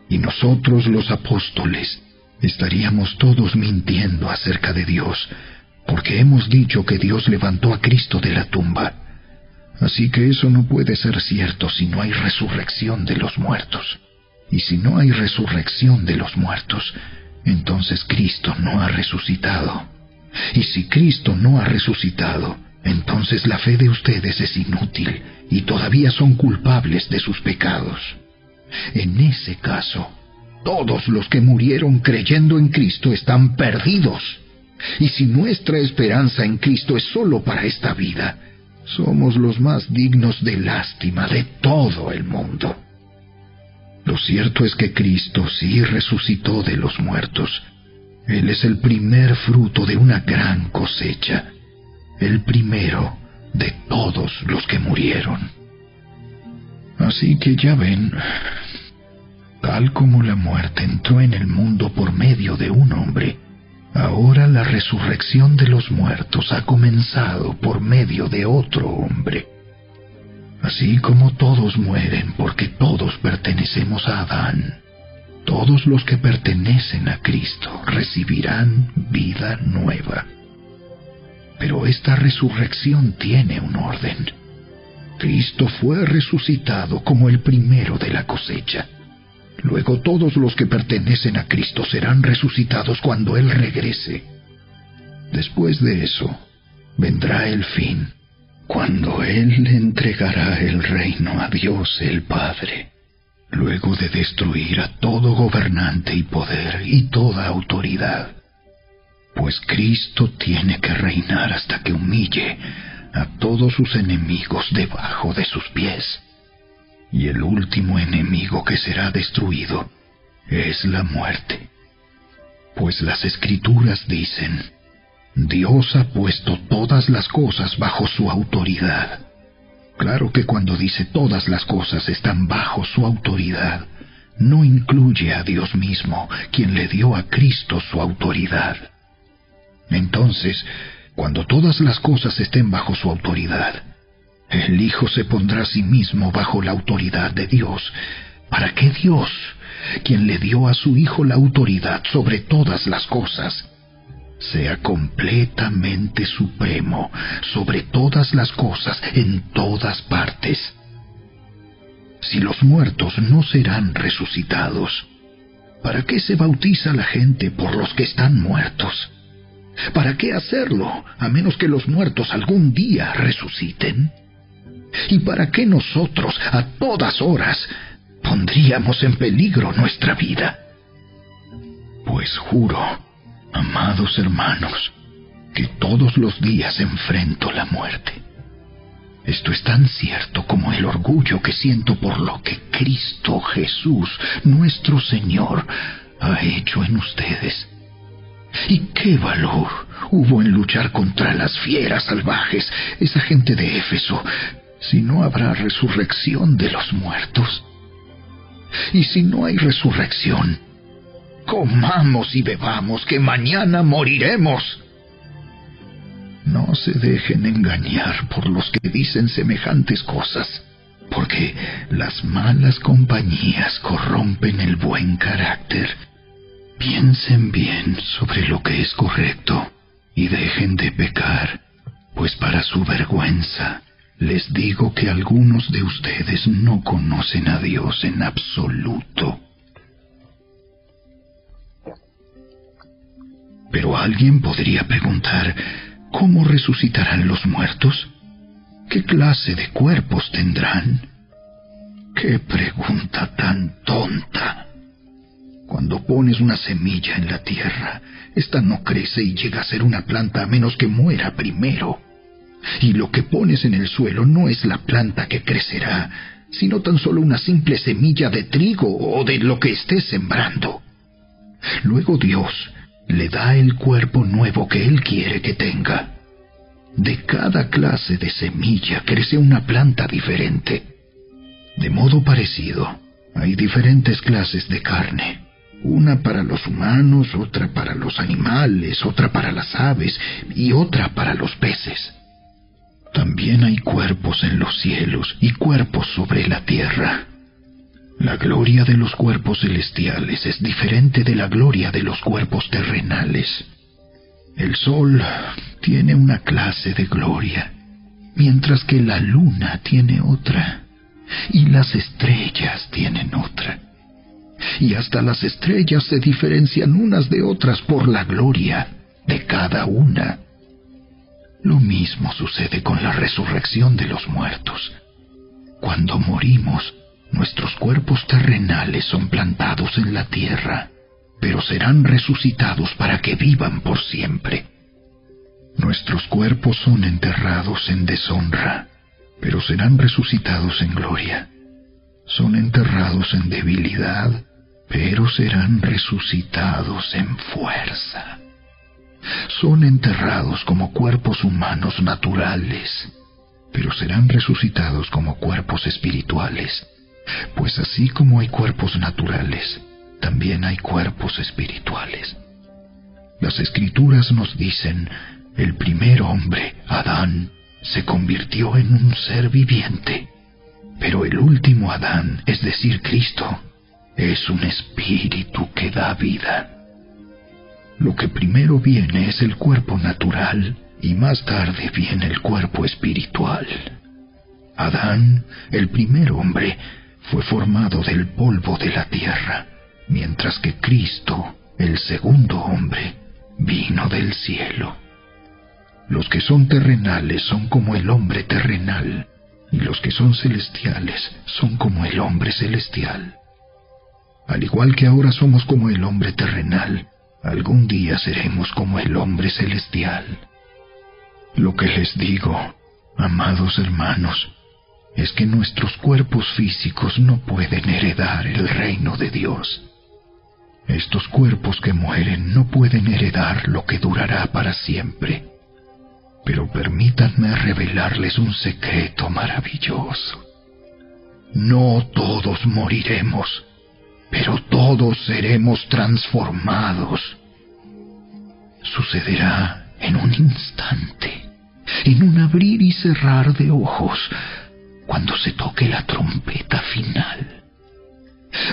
Y nosotros los apóstoles estaríamos todos mintiendo acerca de Dios, porque hemos dicho que Dios levantó a Cristo de la tumba. Así que eso no puede ser cierto si no hay resurrección de los muertos. Y si no hay resurrección de los muertos, entonces Cristo no ha resucitado. Y si Cristo no ha resucitado, entonces la fe de ustedes es inútil y todavía son culpables de sus pecados. En ese caso, todos los que murieron creyendo en Cristo están perdidos. Y si nuestra esperanza en Cristo es solo para esta vida, somos los más dignos de lástima de todo el mundo. Lo cierto es que Cristo sí resucitó de los muertos. Él es el primer fruto de una gran cosecha, el primero de todos los que murieron. Así que ya ven, tal como la muerte entró en el mundo por medio de un hombre, ahora la resurrección de los muertos ha comenzado por medio de otro hombre. Así como todos mueren porque todos pertenecemos a Adán, todos los que pertenecen a Cristo recibirán vida nueva. Pero esta resurrección tiene un orden. Cristo fue resucitado como el primero de la cosecha. Luego todos los que pertenecen a Cristo serán resucitados cuando Él regrese. Después de eso, vendrá el fin, cuando Él le entregará el reino a Dios el Padre, luego de destruir a todo gobernante y poder y toda autoridad. Pues Cristo tiene que reinar hasta que humille a todos sus enemigos debajo de sus pies. Y el último enemigo que será destruido es la muerte. Pues las Escrituras dicen: Dios ha puesto todas las cosas bajo su autoridad. Claro que cuando dice todas las cosas están bajo su autoridad, no incluye a Dios mismo, quien le dio a Cristo su autoridad. Entonces, cuando todas las cosas estén bajo su autoridad, el Hijo se pondrá a sí mismo bajo la autoridad de Dios, para que Dios, quien le dio a su Hijo la autoridad sobre todas las cosas, sea completamente supremo sobre todas las cosas en todas partes. Si los muertos no serán resucitados, ¿para qué se bautiza la gente por los que están muertos? ¿Para qué hacerlo, a menos que los muertos algún día resuciten? ¿Y para qué nosotros, a todas horas, pondríamos en peligro nuestra vida? Pues juro, amados hermanos, que todos los días enfrento la muerte. Esto es tan cierto como el orgullo que siento por lo que Cristo Jesús, nuestro Señor, ha hecho en ustedes. ¿Y qué valor hubo en luchar contra las fieras salvajes, esa gente de Éfeso, si no habrá resurrección de los muertos? Y si no hay resurrección, comamos y bebamos, que mañana moriremos. No se dejen engañar por los que dicen semejantes cosas, porque las malas compañías corrompen el buen carácter. Piensen bien sobre lo que es correcto y dejen de pecar, pues para su vergüenza les digo que algunos de ustedes no conocen a Dios en absoluto. Pero alguien podría preguntar: ¿cómo resucitarán los muertos? ¿Qué clase de cuerpos tendrán? ¡Qué pregunta tan tonta! Cuando pones una semilla en la tierra, esta no crece y llega a ser una planta a menos que muera primero. Y lo que pones en el suelo no es la planta que crecerá, sino tan solo una simple semilla de trigo o de lo que estés sembrando. Luego Dios le da el cuerpo nuevo que Él quiere que tenga. De cada clase de semilla crece una planta diferente. De modo parecido, hay diferentes clases de carne. Una para los humanos, otra para los animales, otra para las aves y otra para los peces. También hay cuerpos en los cielos y cuerpos sobre la tierra. La gloria de los cuerpos celestiales es diferente de la gloria de los cuerpos terrenales. El sol tiene una clase de gloria, mientras que la luna tiene otra, y las estrellas tienen otra. y hasta las estrellas se diferencian unas de otras por la gloria de cada una. Lo mismo sucede con la resurrección de los muertos. Cuando morimos, nuestros cuerpos terrenales son plantados en la tierra, pero serán resucitados para que vivan por siempre. Nuestros cuerpos son enterrados en deshonra, pero serán resucitados en gloria. Son enterrados en debilidad, pero serán resucitados en fuerza. Son enterrados como cuerpos humanos naturales, pero serán resucitados como cuerpos espirituales, pues así como hay cuerpos naturales, también hay cuerpos espirituales. Las Escrituras nos dicen: el primer hombre, Adán, se convirtió en un ser viviente, pero el último Adán, es decir, Cristo, es un espíritu que da vida. Lo que primero viene es el cuerpo natural y más tarde viene el cuerpo espiritual. Adán, el primer hombre, fue formado del polvo de la tierra, mientras que Cristo, el segundo hombre, vino del cielo. Los que son terrenales son como el hombre terrenal, y los que son celestiales son como el hombre celestial. Al igual que ahora somos como el hombre terrenal, algún día seremos como el hombre celestial. Lo que les digo, amados hermanos, es que nuestros cuerpos físicos no pueden heredar el reino de Dios. Estos cuerpos que mueren no pueden heredar lo que durará para siempre. Pero permítanme revelarles un secreto maravilloso. No todos moriremos, pero todos seremos transformados. Sucederá en un instante, en un abrir y cerrar de ojos, cuando se toque la trompeta final.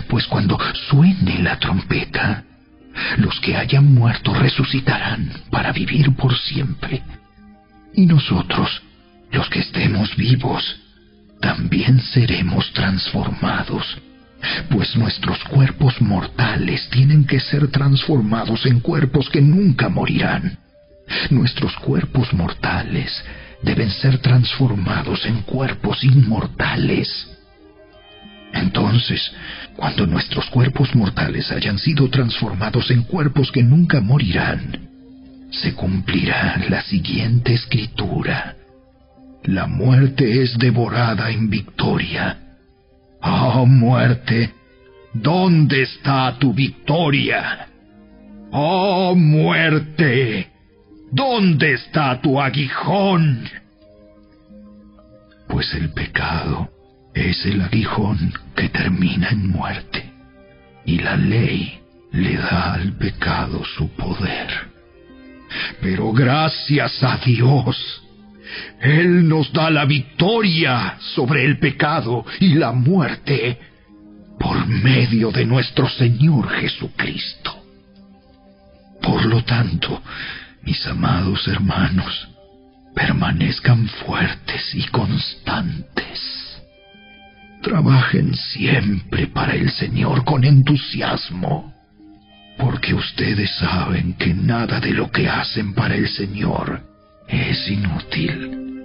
Pues cuando suene la trompeta, los que hayan muerto resucitarán para vivir por siempre. Y nosotros, los que estemos vivos, también seremos transformados, pues nuestros cuerpos mortales tienen que ser transformados en cuerpos que nunca morirán. Nuestros cuerpos mortales deben ser transformados en cuerpos inmortales. Entonces, cuando nuestros cuerpos mortales hayan sido transformados en cuerpos que nunca morirán, se cumplirá la siguiente escritura: la muerte es devorada en victoria. ¡Oh, muerte! ¿Dónde está tu victoria? ¡Oh, muerte! ¿Dónde está tu aguijón? Pues el pecado es el aguijón que termina en muerte, y la ley le da al pecado su poder. Pero gracias a Dios, Él nos da la victoria sobre el pecado y la muerte por medio de nuestro Señor Jesucristo. Por lo tanto, mis amados hermanos, permanezcan fuertes y constantes. Trabajen siempre para el Señor con entusiasmo, porque ustedes saben que nada de lo que hacen para el Señor es inútil.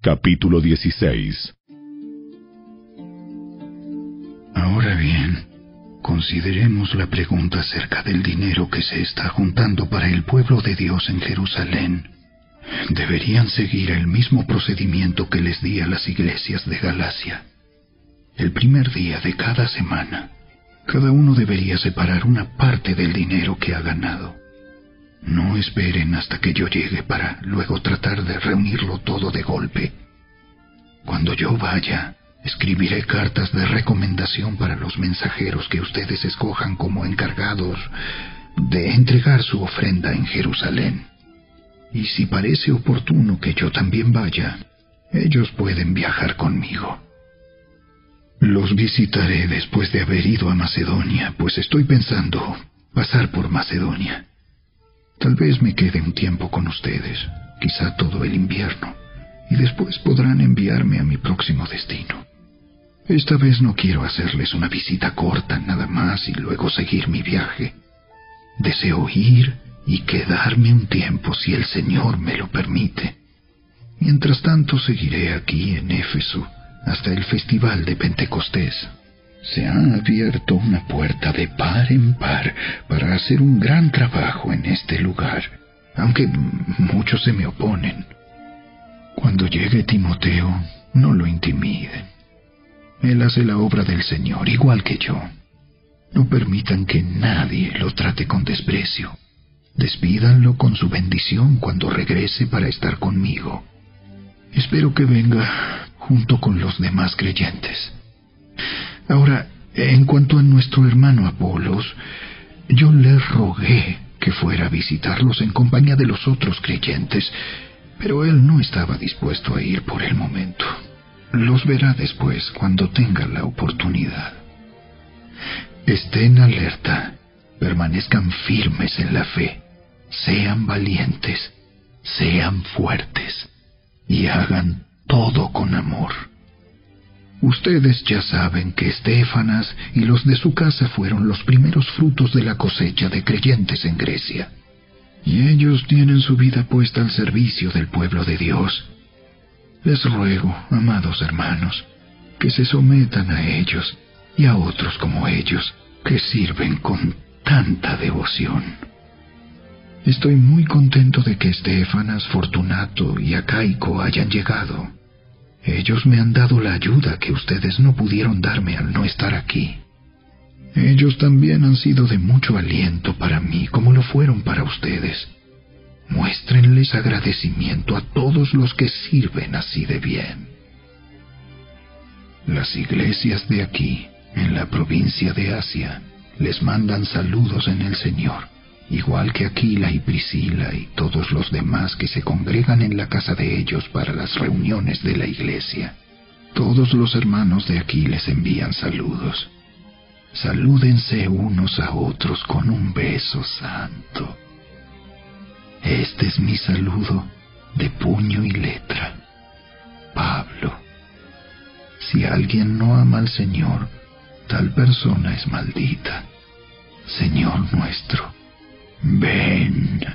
Capítulo 16. Ahora bien, consideremos la pregunta acerca del dinero que se está juntando para el pueblo de Dios en Jerusalén. Deberían seguir el mismo procedimiento que les di a las iglesias de Galacia. El primer día de cada semana, cada uno debería separar una parte del dinero que ha ganado. No esperen hasta que yo llegue para luego tratar de reunirlo todo de golpe. Cuando yo vaya, escribiré cartas de recomendación para los mensajeros que ustedes escojan como encargados de entregar su ofrenda en Jerusalén. Y si parece oportuno que yo también vaya, ellos pueden viajar conmigo. Los visitaré después de haber ido a Macedonia, pues estoy pensando pasar por Macedonia. Tal vez me quede un tiempo con ustedes, quizá todo el invierno, y después podrán enviarme a mi próximo destino. Esta vez no quiero hacerles una visita corta nada más y luego seguir mi viaje. Deseo ir y quedarme un tiempo si el Señor me lo permite. Mientras tanto seguiré aquí en Éfeso hasta el festival de Pentecostés. Se ha abierto una puerta de par en par para hacer un gran trabajo en este lugar, aunque muchos se me oponen. Cuando llegue Timoteo, no lo intimiden. Él hace la obra del Señor igual que yo. No permitan que nadie lo trate con desprecio. Despídanlo con su bendición cuando regrese para estar conmigo. Espero que venga junto con los demás creyentes. Ahora, en cuanto a nuestro hermano Apolos, yo le rogué que fuera a visitarlos en compañía de los otros creyentes, pero él no estaba dispuesto a ir por el momento. Los verá después cuando tenga la oportunidad. Estén alerta, permanezcan firmes en la fe, sean valientes, sean fuertes y hagan todo con amor. Ustedes ya saben que Estéfanas y los de su casa fueron los primeros frutos de la cosecha de creyentes en Grecia, y ellos tienen su vida puesta al servicio del pueblo de Dios. Les ruego, amados hermanos, que se sometan a ellos y a otros como ellos, que sirven con tanta devoción. Estoy muy contento de que Estéfanas, Fortunato y Acaico hayan llegado. Ellos me han dado la ayuda que ustedes no pudieron darme al no estar aquí. Ellos también han sido de mucho aliento para mí, como lo fueron para ustedes. Muéstrenles agradecimiento a todos los que sirven así de bien. Las iglesias de aquí, en la provincia de Asia, les mandan saludos en el Señor, igual que Aquila y Priscila y todos los demás que se congregan en la casa de ellos para las reuniones de la iglesia. Todos los hermanos de aquí les envían saludos. Salúdense unos a otros con un beso santo. Este es mi saludo de puño y letra. Pablo. Si alguien no ama al Señor, tal persona es maldita. Señor nuestro, ven.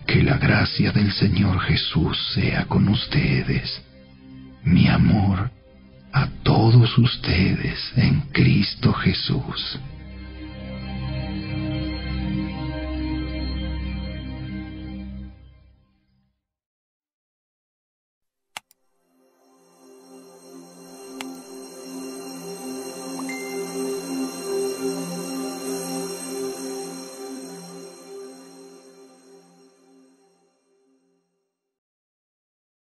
Que la gracia del Señor Jesús sea con ustedes. Mi amor a todos ustedes en Cristo Jesús.